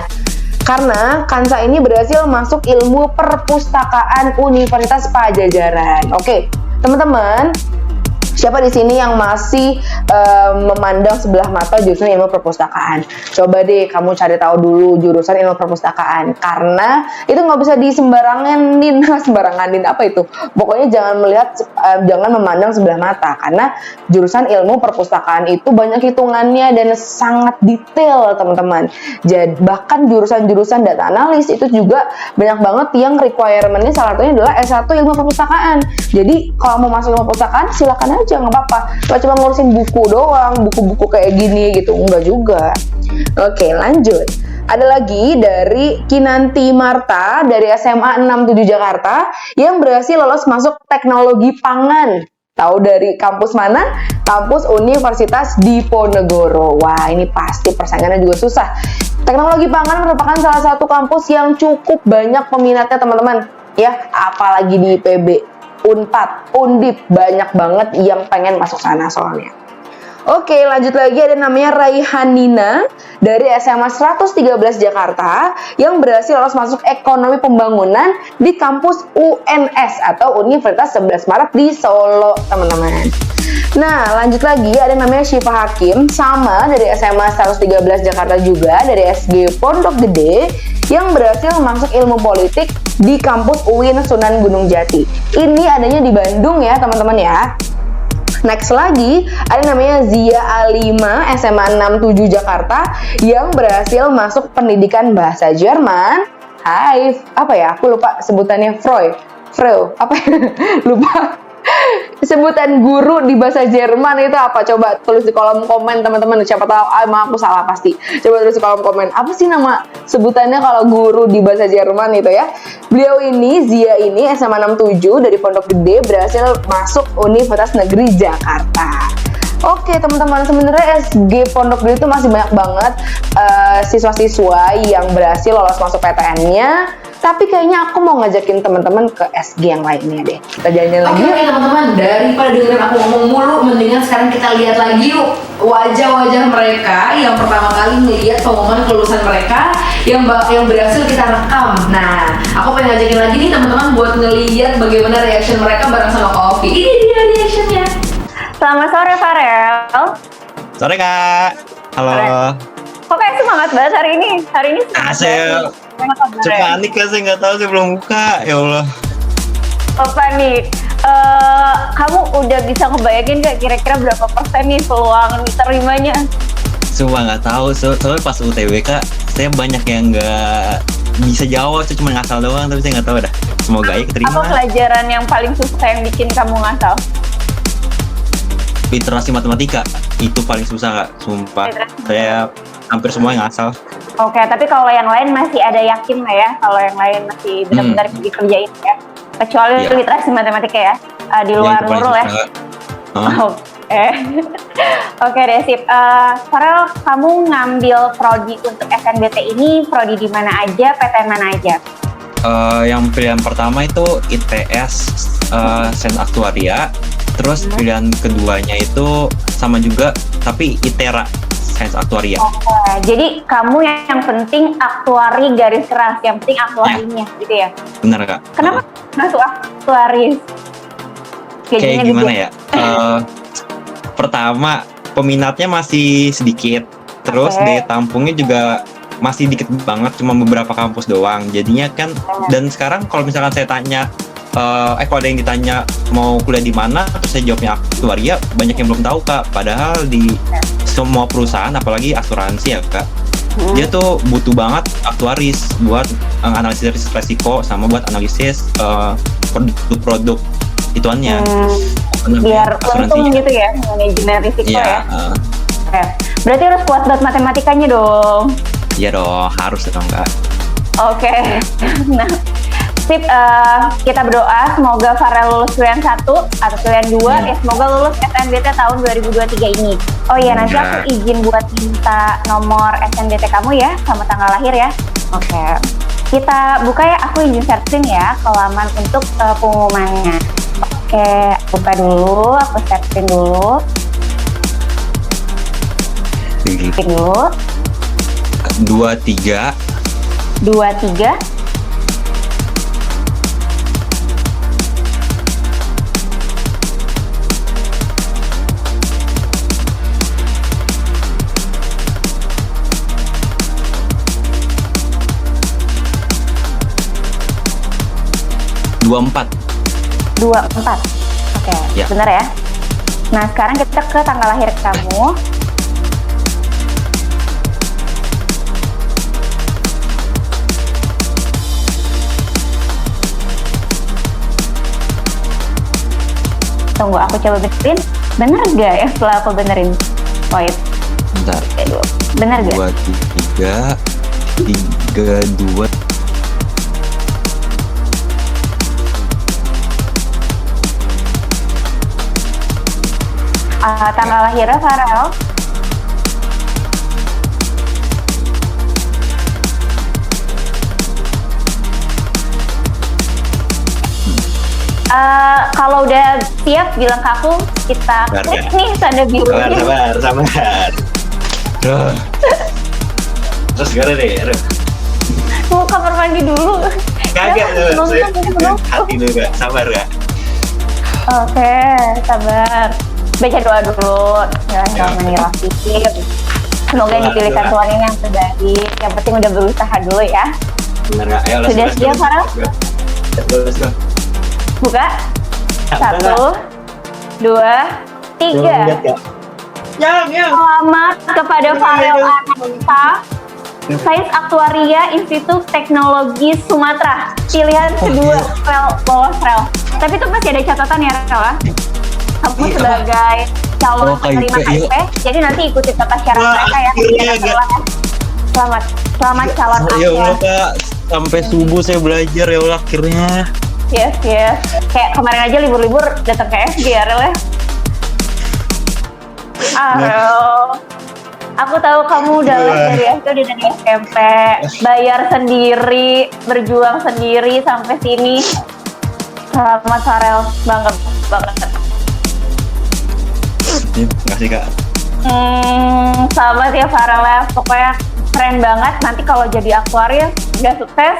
Karena Kansa ini berhasil masuk ilmu perpustakaan Universitas Pajajaran. Oke, teman-teman, siapa di sini yang masih memandang sebelah mata jurusan ilmu perpustakaan? Coba deh kamu cari tahu dulu jurusan ilmu perpustakaan, karena itu nggak bisa disembaranganin. Sembaranganin apa itu? Pokoknya jangan memandang sebelah mata, karena jurusan ilmu perpustakaan itu banyak hitungannya dan sangat detail, teman-teman. Jadi bahkan jurusan-jurusan data analis itu juga banyak banget yang requirement-nya, salah satunya adalah S1 ilmu perpustakaan. Jadi kalau mau masuk ilmu perpustakaan silakan aja, nggak apa-apa. Nggak cuma ngurusin buku doang, buku-buku kayak gini gitu, enggak juga. Oke, lanjut. Ada lagi dari Kinanti Marta dari SMA 67 Jakarta yang berhasil lolos masuk teknologi pangan. Tahu dari kampus mana? Kampus Universitas Diponegoro. Wah, ini pasti persaingannya juga susah. Teknologi pangan merupakan salah satu kampus yang cukup banyak peminatnya, teman-teman. Ya, apalagi di IPB, Unpad, Undip, banyak banget yang pengen masuk sana soalnya. Oke, lanjut lagi ada namanya Raihanina dari SMA 113 Jakarta yang berhasil lolos masuk ekonomi pembangunan di kampus UNS atau Universitas 11 Maret di Solo, teman-teman. Nah, lanjut lagi ada namanya Syifa Hakim, sama dari SMA 113 Jakarta juga, dari SG Pondok Gede, yang berhasil masuk ilmu politik di kampus UIN Sunan Gunung Jati. Ini adanya di Bandung ya, teman-teman ya. Next lagi, ada namanya Zia Alima, SMA 67 Jakarta, yang berhasil masuk pendidikan bahasa Jerman. Hai, apa ya? Aku lupa sebutannya Freud, apa ya? Lupa. Sebutan guru di bahasa Jerman itu apa? Coba tulis di kolom komen, teman-teman. Siapa tahu, emang aku salah pasti. Coba tulis di kolom komen. Apa sih nama sebutannya kalau guru di bahasa Jerman itu ya? Beliau ini, Zia ini, SMA 67 dari Pondok Gede, berhasil masuk Universitas Negeri Jakarta. Oke, teman-teman, sebenarnya SG Pondok Gede itu masih banyak banget siswa-siswa yang berhasil lolos masuk PTN-nya. Tapi kayaknya aku mau ngajakin teman-teman ke SG yang lainnya deh. Kita jalan-jalan lagi. Oke, teman-teman, daripada dengerin aku ngomong mulu, mendingan sekarang kita lihat lagi yuk wajah-wajah mereka yang pertama kali melihat pengumuman kelulusan mereka yang berhasil kita rekam. Nah, aku pengen ngajakin lagi nih teman-teman buat ngelihat bagaimana reaction mereka bareng sama Kak Ovi. Ini dia reactionnya. Selamat sore, Farel. Sore Kak. Halo. Kok kayak semangat banget hari ini? Hari ini semangat banget. Cuma panik kan, saya nggak tahu, saya belum buka. Ya Allah. Oh, panik. Kamu udah bisa ngebayangin gak kira-kira berapa persen nih peluang diterimanya? Cuma nggak tahu. Soalnya pas UTBK saya banyak yang nggak bisa jawab. Saya cuma ngasal doang, tapi saya nggak tahu dah. Semoga aja keterima. Apa pelajaran yang paling susah yang bikin kamu ngasal? Literasi matematika itu paling susah Kak. Sumpah. Saya hampir semua yang ngasal. Oke, tapi kalau yang lain masih ada yakin lah ya, kalau yang lain masih benar-benar dikerjain ya. Kecuali Iya. literasi matematika ya, di luar itu paling Nurul ya. susah, Kak. Oke. Oke deh, sip. Farel, kamu ngambil prodi untuk SNBT ini, prodi di mana aja, PTN mana aja? Yang pilihan pertama itu ITS Sains Aktuaria. Terus pilihan keduanya itu sama juga, tapi ITERA, Sains Aktuaria. Oke, jadi kamu yang penting aktuari garis keras, yang penting aktuarinya gitu ya? Benar Kak? Kenapa masuk aktuaris? Kayak gimana ya? Pertama, peminatnya masih sedikit. Terus daya tampungnya juga masih dikit banget, cuma beberapa kampus doang. Jadinya kan, dan sekarang kalau misalkan saya tanya, kalau ada yang ditanya mau kuliah di mana, terus saya jawabnya aktuaria, banyak yang belum tahu Kak. Padahal di semua perusahaan, apalagi asuransi ya Kak, dia tuh butuh banget aktuaris buat analisis resiko sama buat analisis produk-produk ituannya. Biar untung gitu ya, manajemen risiko ya. Oke. Berarti harus kuat buat matematikanya dong. Iya dong, harus dong Kak. Oke. Nah, sip, kita berdoa semoga Farel lulus pilihan 1 atau pilihan 2 ya, semoga lulus SNBT tahun 2023 ini. Oh iya, nanti aku izin buat minta nomor SNBT kamu ya sama tanggal lahir ya. Oke. Kita buka ya, aku izin searching ya halaman untuk pengumumannya. Oke, buka dulu, aku searching dulu. Searching dulu. 23 24. Oke, Ya. bener ya. Nah, sekarang kita ke tanggal lahir kamu. Tunggu, aku coba benerin. Bener gak ya setelah aku benerin? Wait. Bentar. Bener gak? 23 32. Tanggal lahirnya Farel. Kalau udah siap bilang ke aku, kita klik nih tanda birunya. Sabar. Terus gimana deh? Mau kamar mandi dulu. Kagak, saya hati dulu Kak, sabar Kak. Oke, sabar. Baca doa dulu. Bismillahirrahmanirrahim. Semoga yang dipilihkan Tuhan ini yang terbaik. Yang penting udah berusaha dulu ya. Bener Kak, ayo Sudah siap Farel? Let's go. Buka. 1, 2, 3. Selamat kepada Farel Ananta, Sains Aktuaria Institut Teknologi Sumatera. Pilihan kedua lolos Rel. Tapi itu masih ada catatan ya Rel. Kamu sebagai calon penerima KIP, jadi nanti ikuti tata cara mereka ya. Selamat calon Ya Allah Kak, sampai subuh saya belajar ya Allah akhirnya. Yes. Kayak kemarin aja libur-libur datang ke FG ya Rel ya. Rel. Aku tahu kamu udah les dari SD, udah dari SMP, bayar sendiri, berjuang sendiri sampai sini. Selamat Farel, bangga banget. Makasih Kak. Selamat ya Farel ya, pokoknya keren banget. Nanti kalau jadi aktuaris udah sukses,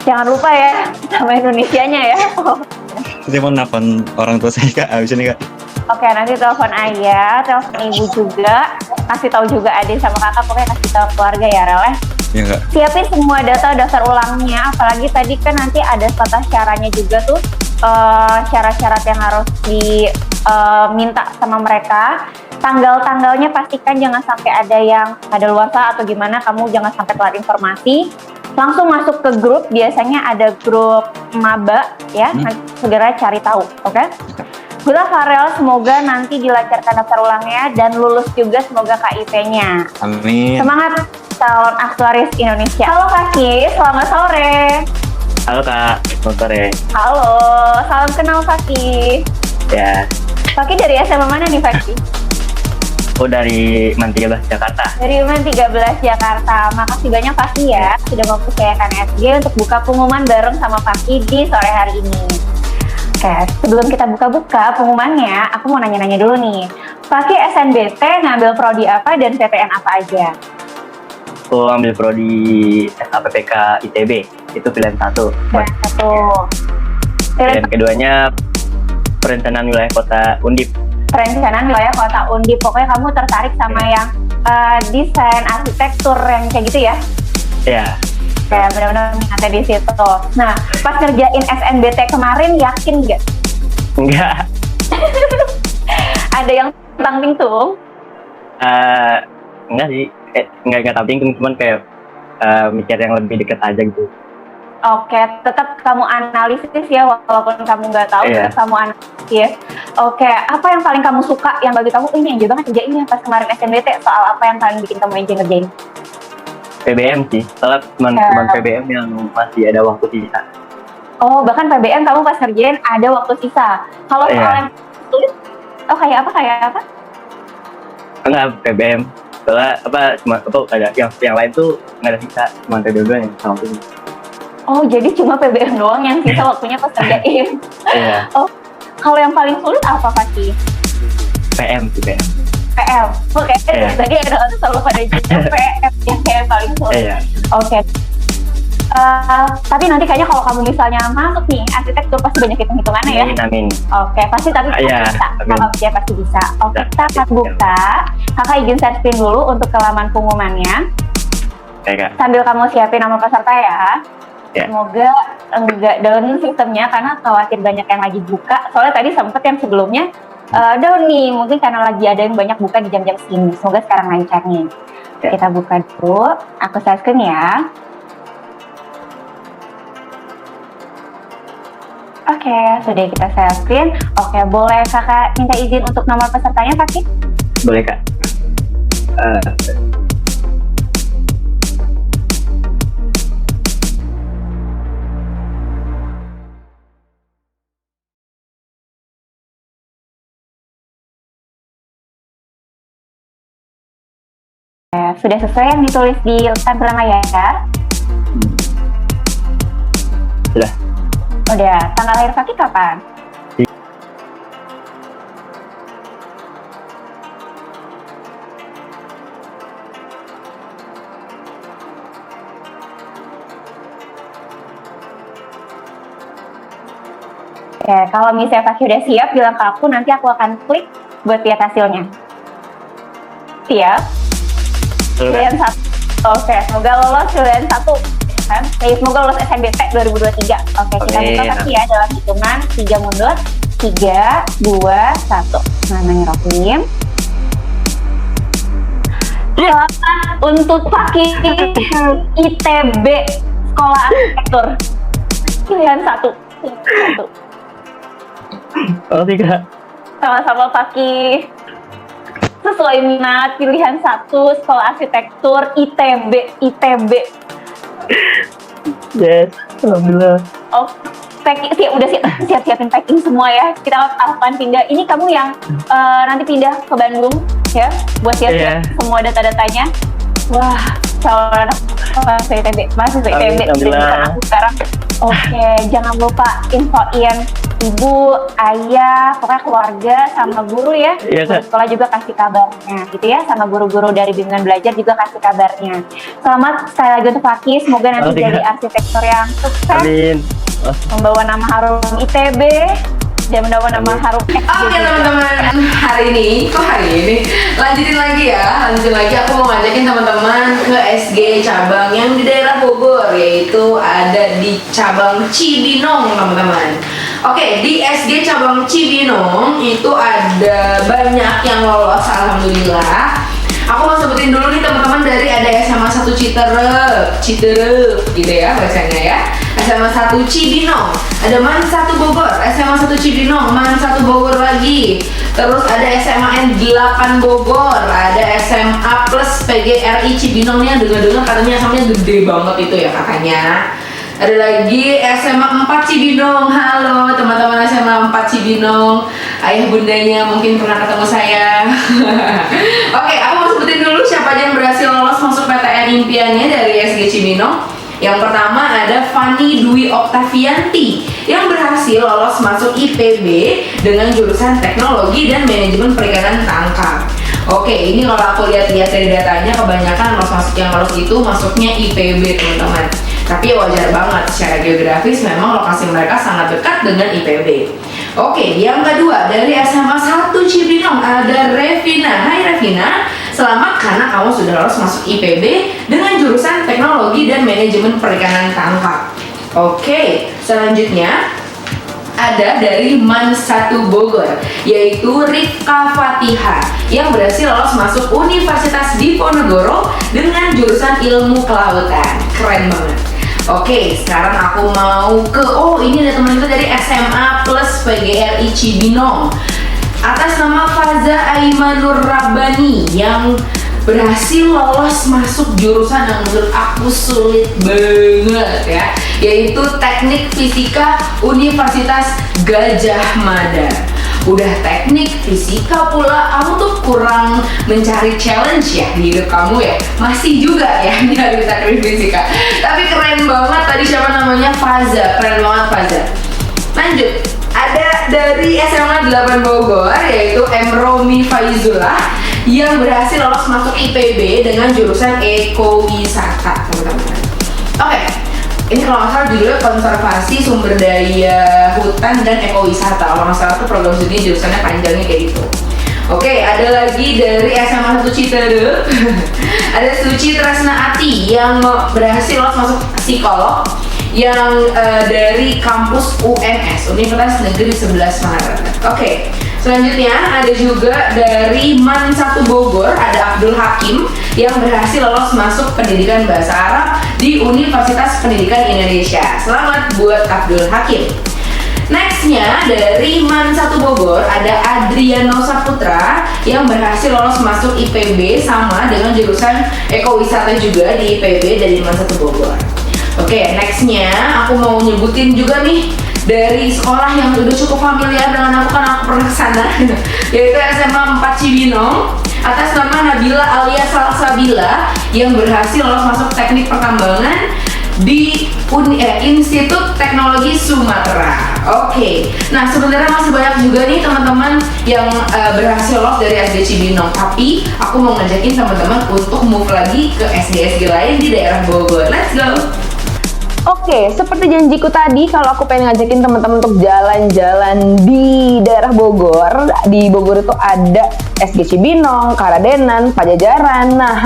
jangan lupa ya sama Indonesianya ya. Saya mau nelfon orang tua saya Kak, abis ini Kak. Oke, nanti telepon ayah, telepon ibu juga, kasih tahu juga adik sama kakak, pokoknya kasih tahu keluarga ya Rel ya. Iya Kak. Siapin semua daftar ulangnya, apalagi tadi kan nanti ada tata caranya juga tuh, syarat-syarat yang harus diminta sama mereka. Tanggal-tanggalnya pastikan jangan sampai ada yang kadaluarsa atau gimana, kamu jangan sampai telat informasi. Langsung masuk ke grup, biasanya ada grup maba ya, segera cari tahu, oke? Good luck Farel, semoga nanti dilancarkan daftar ulangnya dan lulus juga semoga KIP-nya. Amin. Semangat calon aktuaris Indonesia. Halo Faki, selamat sore. Halo Kak, selamat sore. Halo, salam kenal Faki. Ya, Faki dari SMA mana nih Faki? aku dari MAN 13 Jakarta. Dari UMN 13 Jakarta. Makasih banyak Faki ya sudah mempercayakan SG untuk buka pengumuman bareng sama Faki di sore hari ini. Oke, sebelum kita buka-buka pengumumannya, aku mau nanya-nanya dulu nih. Fakih SNBT ngambil prodi apa dan PTN apa aja? Aku ambil prodi SAPPK ITB, itu pilihan satu. Pilihan satu. Pilihan keduanya perencanaan wilayah kota Undip. Perencanaan wilayah kota Undip. Pokoknya kamu tertarik sama yang desain arsitektur yang kayak gitu ya? Ya, Kayak benar-benar minatnya di situ. Nah, pas ngerjain SNBT kemarin yakin nggak? enggak. Ada yang tang-ting-tung? Enggak sih, enggak tamping, cuman kayak mikir yang lebih dekat aja gitu. Oke, tetap kamu analisis ya, walaupun kamu nggak tahu, Iya. tetap kamu analisis. Oke, apa yang paling kamu suka, yang bagi kamu, ini enjoy banget kerjainnya pas kemarin SNBT, soal apa yang paling bikin kamu enjoy ngerjain? PBM sih, soalnya cuman PBM yang masih ada waktu sisa. Oh, bahkan PBM kamu pas ngerjain ada waktu sisa. Kalau soal Iya. yang sulit, oh kayak apa? Enggak, PBM. Soalnya cuma ada yang lain tuh nggak ada sisa, cuma PBM doang yang sama ini. Oh, jadi cuma PBM doang yang sisa waktunya pas ngerjain. Iya, Oh, kalau yang paling sulit apa Fakih? PM sih, PM. PL. Oke, Iya. tadi ada orang selalu pada jawab PM yang kayak paling sulit. Iya. Oke. Tapi nanti kayaknya kalau kamu misalnya masuk nih arsitektur pasti banyak hitung-hitungannya ya. Amin. Oke, pasti tapi Iya, bisa. amin. Kalau percaya pasti bisa. Oke, Ya, kita akan ya. buka. Kakak izin share screen dulu untuk ke laman pengumumannya. Oke, Kak. Sambil kamu siapin nama peserta ya. Ya. Semoga enggak down sistemnya karena khawatir banyak yang lagi buka. Soalnya tadi sempet yang sebelumnya down nih, mungkin karena lagi ada yang banyak buka di jam-jam segini. Semoga sekarang lancar nih. Ya. Kita buka dulu. Aku share screen ya. Oke, sudah kita share screen. Oke, boleh kakak minta izin untuk nomor pesertanya, Fakih? Boleh, Kak. Sudah sesuai yang ditulis di tampilan layar? Sudah. Udah. Tanggal lahir Fakih kapan? Oke, kalau misalnya Fakih udah siap, bilang ke aku, nanti aku akan klik buat lihat hasilnya. Siap? Pilihan 1. Oke, semoga lolos pilihan 1. Kan? Semoga lolos SNBT 2023. Oke, kita Oke, buka Fakih ya dalam hitungan 3 mundur. 3, 2, 1. Bismillahirrahmanirrahim. Selamat untuk Fakih ITB Sekolah Arsitektur. Pilihan 1. Oh, Kak. Sama-sama Fakih. Sesuai minat, pilihan 1 Sekolah Arsitektur ITB. Yes, alhamdulillah. Oh, udah siapin packing semua ya. Kita akan pindah. Ini kamu yang nanti pindah ke Bandung ya, buat siap-siap semua data-datanya. Wah, calon anak mahasiswa ITB, Alhamdulillah. aku sekarang. Oke, jangan lupa infoin ibu, ayah, pokoknya keluarga sama guru ya. Iya, Kak. Sekolah juga kasih kabarnya gitu ya, sama guru-guru dari bimbingan belajar juga kasih kabarnya. Selamat sekali lagi untuk Fakih, semoga nanti Alhamdulillah. jadi arsitektur yang sukses, Amin. membawa nama harum ITB dan membawa nama harum Oke teman-teman, hari ini lanjutin lagi aku mau ngajakin teman-teman ke SG cabang yang di daerah Bogor, yaitu ada di cabang Cibinong teman-teman. Oke, di SG cabang Cibinong itu ada banyak yang lolos, alhamdulillah. Aku mau sebutin dulu nih teman-teman, dari ada SMA 1 Citerep gitu ya bahasanya ya. SMA 1 Cibinong, ada MAN 1 Bogor, SMA 1 Cibinong, MAN 1 Bogor lagi. Terus ada SMAN 8 Bogor, ada SMA Plus PGRI Cibinong nih, dengar-dengar katanya SMA-nya gede banget itu ya katanya. Ada lagi SMA 4 Cibinong. Halo teman-teman SMA 4 Cibinong, ayah bundanya mungkin pernah ketemu saya. Oke, aku mau sebutin dulu siapa aja yang berhasil lolos masuk PTN impiannya dari SG Cibinong. Yang pertama ada Fanny Dwi Oktavianti yang berhasil lolos masuk IPB dengan jurusan Teknologi dan Manajemen Perikanan Tangkap. Oke, ini kalau aku lihat-lihat dari datanya kebanyakan yang lolos itu masuknya IPB teman-teman. Tapi wajar banget, secara geografis memang lokasi mereka sangat dekat dengan IPB. Oke, yang kedua dari SMA 1 Cibinong ada Revina. Hai Revina, selamat karena kamu sudah lolos masuk IPB dengan jurusan Teknologi dan Manajemen Perikanan Tangkap. Oke, selanjutnya ada dari MAN 1 Bogor, yaitu Rifka Fatihah yang berhasil lolos masuk Universitas Diponegoro dengan jurusan Ilmu Kelautan. Keren banget. Oke, sekarang aku mau ke ini ada teman kita dari SMA plus PGRI Cibinong atas nama Faza Aimanur Rabbani yang berhasil lolos masuk jurusan yang menurut aku sulit banget ya, yaitu Teknik Fisika Universitas Gajah Mada. Udah teknik fisika pula, kamu tuh kurang mencari challenge ya di hidup kamu ya. Masih juga ya nyari teknik fisika. Tapi keren banget tadi, siapa namanya? Faza. Keren banget Faza. Lanjut, ada dari SMA 8 Bogor yaitu M. Romi Faizullah yang berhasil lolos masuk IPB dengan jurusan Ekowisata, teman-teman. Oke. Ini kalau nggak salah judulnya konservasi sumber daya hutan dan ekowisata. Kalau nggak salah tuh program studi jurusannya panjangnya kayak gitu. Oke, ada lagi dari SMA 1 Citadel. Ada Suci Tresnaati yang berhasil lolos masuk psikolog yang dari kampus UNS, Universitas Negeri 11 Maret. Oke. Selanjutnya ada juga dari MAN 1 Bogor, ada Abdul Hakim yang berhasil lolos masuk pendidikan bahasa Arab di Universitas Pendidikan Indonesia. Selamat buat Abdul Hakim. Nextnya dari MAN 1 Bogor ada Adriano Saputra yang berhasil lolos masuk IPB sama dengan jurusan Ekowisata juga di IPB dari MAN 1 Bogor. Oke, nextnya aku mau nyebutin juga nih dari sekolah yang udah cukup familiar dengan aku karena aku pernah kesana, yaitu SMA 4 Cibinong atas nama Nabila alias Salsabila yang berhasil lolos masuk teknik pertambangan di Institut Teknologi Sumatera. Oke, nah sebenarnya masih banyak juga nih teman-teman yang berhasil lolos dari SD Cibinong, tapi aku mau ngajakin teman-teman untuk move lagi ke SD-SD lain di daerah Bogor. Let's go! Oke, seperti janjiku tadi, kalau aku pengen ngajakin teman-teman untuk jalan-jalan di daerah Bogor. Di Bogor itu ada SG Cibinong, Karadenan, Pajajaran. Nah,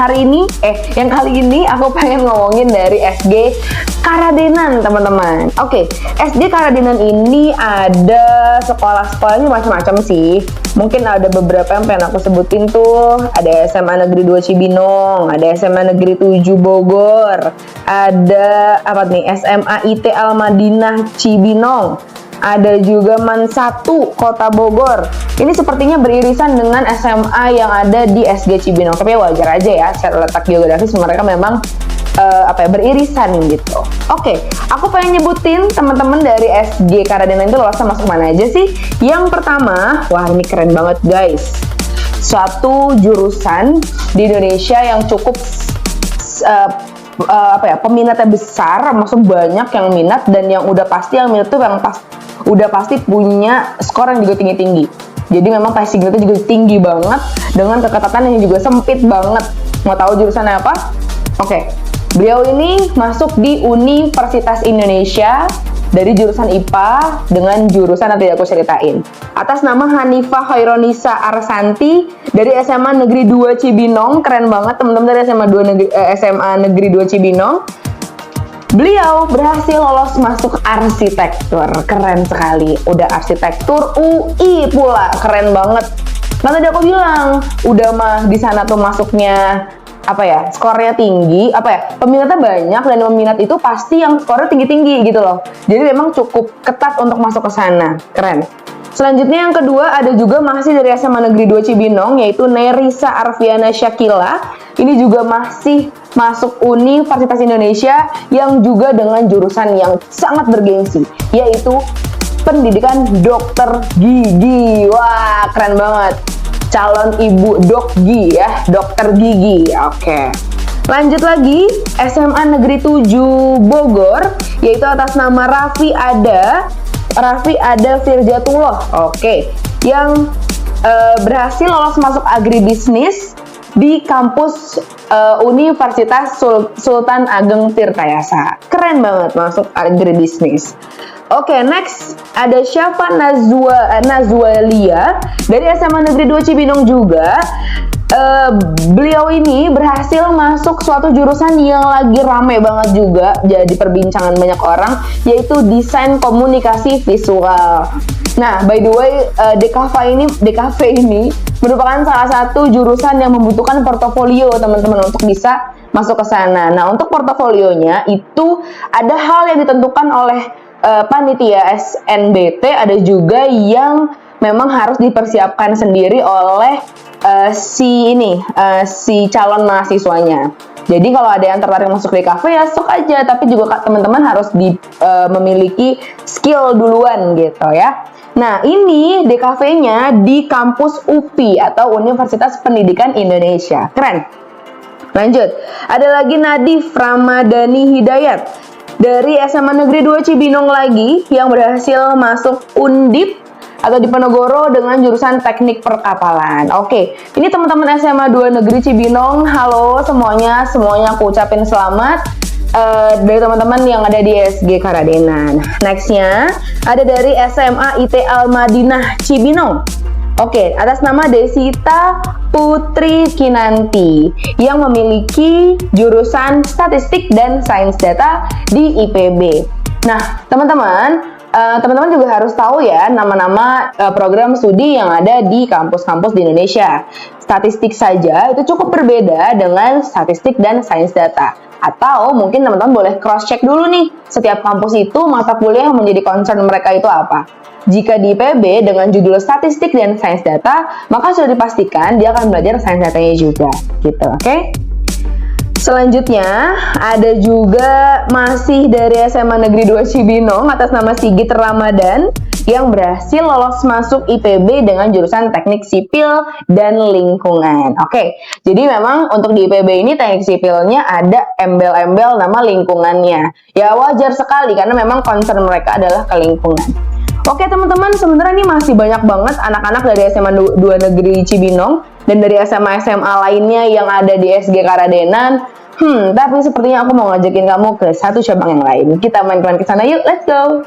yang kali ini aku pengen ngomongin dari SG Karadenan, teman-teman. Oke, SG Karadenan ini ada sekolah-sekolahnya macam-macam sih. Mungkin ada beberapa yang pengen aku sebutin tuh. Ada SMA Negeri 2 Cibinong, ada SMA Negeri 7 Bogor, ada SMA IT Al-Madinah Cibinong, ada juga MAN 1 Kota Bogor. Ini sepertinya beririsan dengan SMA yang ada di SG Cibinong, tapi wajar aja ya, secara letak geografis mereka memang beririsan gitu. Oke, aku pengen nyebutin teman-teman dari SG Karadenan itu lolosnya masuk mana aja sih. Yang pertama, wah ini keren banget guys, suatu jurusan di Indonesia yang cukup peminatnya besar, maksud banyak yang minat, dan yang udah pasti yang minat tuh udah pasti punya skor yang juga tinggi-tinggi. Jadi memang passing grade juga tinggi banget dengan keketatan yang juga sempit banget. Mau tahu jurusannya apa? Oke. Beliau ini masuk di Universitas Indonesia dari jurusan IPA dengan jurusan nanti aku ceritain. Atas nama Hanifah Khaironisa Arsanti dari SMA Negeri 2 Cibinong. Keren banget teman-teman, dari SMA Negeri 2 Cibinong. Beliau berhasil lolos masuk arsitektur. Keren sekali. Udah arsitektur UI pula. Keren banget. Nah tadi aku bilang, udah mah di sana tuh masuknya skornya tinggi, peminatnya banyak, dan peminat itu pasti yang skornya tinggi-tinggi gitu loh. Jadi memang cukup ketat untuk masuk ke sana. Keren. Selanjutnya yang kedua ada juga masih dari SMA Negeri 2 Cibinong, yaitu Nerisa Arfiana Syakila. Ini juga masih masuk Universitas Indonesia yang juga dengan jurusan yang sangat bergengsi, yaitu pendidikan dokter gigi. Wah, keren banget. Calon ibu dokgi ya, dokter gigi. Oke. Lanjut lagi, SMA Negeri 7 Bogor, yaitu atas nama Raffi Ada Firjatullah. Oke, yang berhasil lolos masuk agribisnis di kampus Universitas Sultan Ageng Tirtayasa. Keren banget masuk agribisnis. Oke, next ada Syafa Nazwalia dari SMA Negeri 2 Cibinong juga. Beliau ini berhasil masuk suatu jurusan yang lagi rame banget juga jadi perbincangan banyak orang, yaitu desain komunikasi visual. Nah, by the way, DKV ini merupakan salah satu jurusan yang membutuhkan portofolio teman-teman untuk bisa masuk ke sana. Nah, untuk portofolionya itu ada hal yang ditentukan oleh panitia SNBT, ada juga yang memang harus dipersiapkan sendiri oleh si calon mahasiswanya. Jadi kalau ada yang tertarik masuk DKV ya sok aja, tapi juga teman-teman harus memiliki skill duluan gitu ya. Nah, ini DKV-nya di kampus UPI atau Universitas Pendidikan Indonesia. Keren. Lanjut, ada lagi Nadif Ramadhani Hidayat dari SMA Negeri 2 Cibinong lagi yang berhasil masuk Undip atau Diponegoro dengan jurusan teknik perkapalan. Oke, ini teman-teman SMA 2 Negeri Cibinong, halo semuanya aku ucapin selamat dari teman-teman yang ada di SG Karadenan. Nextnya ada dari SMA IT Al-Madinah Cibinong. Oke, atas nama Desita Putri Kinanti yang memiliki jurusan statistik dan sains data di IPB. Nah, teman-teman juga harus tahu ya nama-nama program studi yang ada di kampus-kampus di Indonesia. Statistik saja itu cukup berbeda dengan statistik dan sains data. Atau mungkin teman-teman boleh cross-check dulu nih, setiap kampus itu mata kuliah yang menjadi concern mereka itu apa. Jika di IPB dengan judul statistik dan sains data, maka sudah dipastikan dia akan belajar sains datanya juga, gitu, oke? Selanjutnya, ada juga masih dari SMA Negeri 2 Cibinong atas nama Sigit Ramadan yang berhasil lolos masuk IPB dengan jurusan teknik sipil dan lingkungan. Oke, jadi memang untuk di IPB ini teknik sipilnya ada embel-embel nama lingkungannya. Ya wajar sekali karena memang concern mereka adalah ke lingkungan. Oke teman-teman, sebenarnya ini masih banyak banget anak-anak dari SMA 2 Negeri Cibinong dan dari SMA-SMA lainnya yang ada di SG Karadenan. Tapi sepertinya aku mau ngajakin kamu ke satu cabang yang lain. Kita main-main ke sana yuk, let's go.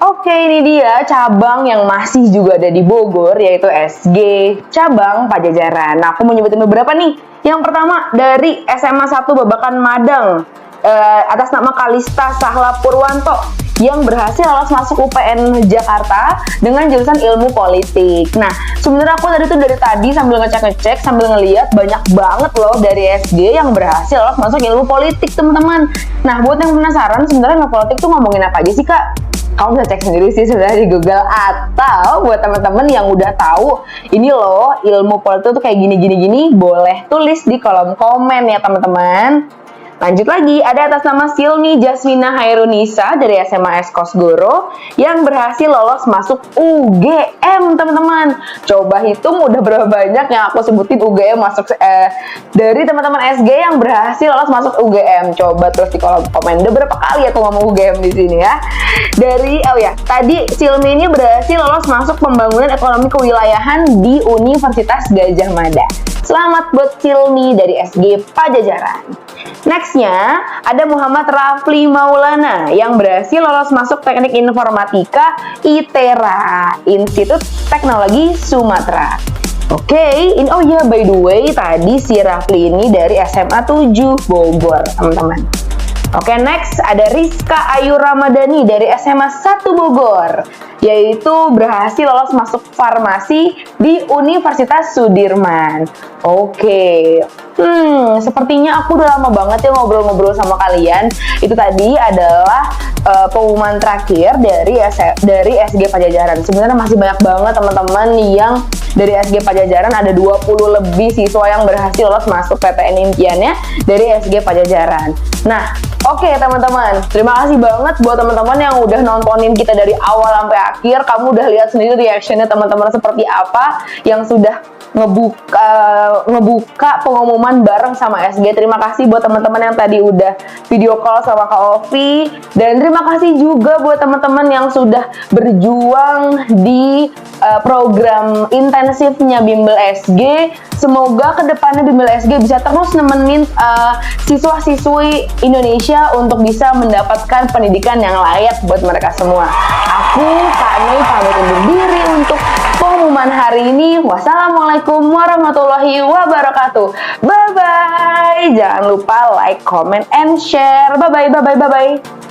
Oke, ini dia cabang yang masih juga ada di Bogor, yaitu SG Cabang Pajajaran. Nah, aku mau nyebutin beberapa nih. Yang pertama dari SMA 1 Babakan Madang, atas nama Kalista Sahla Purwanto yang berhasil lolos masuk UPN Jakarta dengan jurusan ilmu politik. Nah, sebenarnya aku dari tadi sambil ngecek sambil ngeliat banyak banget loh dari SG yang berhasil lolos masuk ilmu politik, teman-teman. Nah, buat yang penasaran sebenarnya ilmu politik tuh ngomongin apa aja sih, Kak? Kamu bisa cek sendiri sih sebenarnya di Google, atau buat teman-teman yang udah tahu ini loh ilmu politik tuh kayak gini, boleh tulis di kolom komen ya teman-teman. Lanjut lagi, ada atas nama Silmi Jasmina Hairunisa dari SMA Kosgoro yang berhasil lolos masuk UGM, teman-teman. Coba hitung udah berapa banyak yang aku sebutin UGM masuk dari teman-teman SG yang berhasil lolos masuk UGM. Coba terus di kolom komen. Udah berapa kali aku ngomong UGM di sini ya. Tadi Silmi ini berhasil lolos masuk pembangunan ekonomi kewilayahan di Universitas Gadjah Mada. Selamat buat Silmi dari SG Pajajaran. Nextnya, ada Muhammad Rafli Maulana yang berhasil lolos masuk Teknik Informatika ITERA, Institut Teknologi Sumatera. Oke, by the way, tadi si Rafli ini dari SMA 7 Bogor, teman-teman. Oke, next ada Rizka Ayu Ramadhani dari SMA 1 Bogor, yaitu berhasil lolos masuk farmasi di Universitas Sudirman. Oke, sepertinya aku udah lama banget ya ngobrol-ngobrol sama kalian. Itu tadi adalah pengumuman terakhir dari SG Pajajaran. Sebenarnya masih banyak banget teman-teman yang dari SG Pajajaran, ada 20 lebih siswa yang berhasil lolos masuk PTN impiannya dari SG Pajajaran. Nah, Oke teman-teman, terima kasih banget buat teman-teman yang udah nontonin kita dari awal sampai akhir. Kamu udah lihat sendiri reactionnya teman-teman seperti apa, yang sudah ngebuka pengumuman bareng sama SG. Terima kasih buat teman-teman yang tadi udah video call sama Kak Ovi, dan terima kasih juga buat teman-teman yang sudah berjuang di program intensifnya Bimbel SG. Semoga kedepannya Bimbel SG bisa terus nemenin siswa-siswi Indonesia untuk bisa mendapatkan pendidikan yang layak buat mereka semua. Aku Kak Nei pamit undur diri untuk pengumuman hari ini. Wassalamualaikum warahmatullahi wabarakatuh. Bye bye. Jangan lupa like, comment, and share. Bye bye. Bye bye. Bye bye.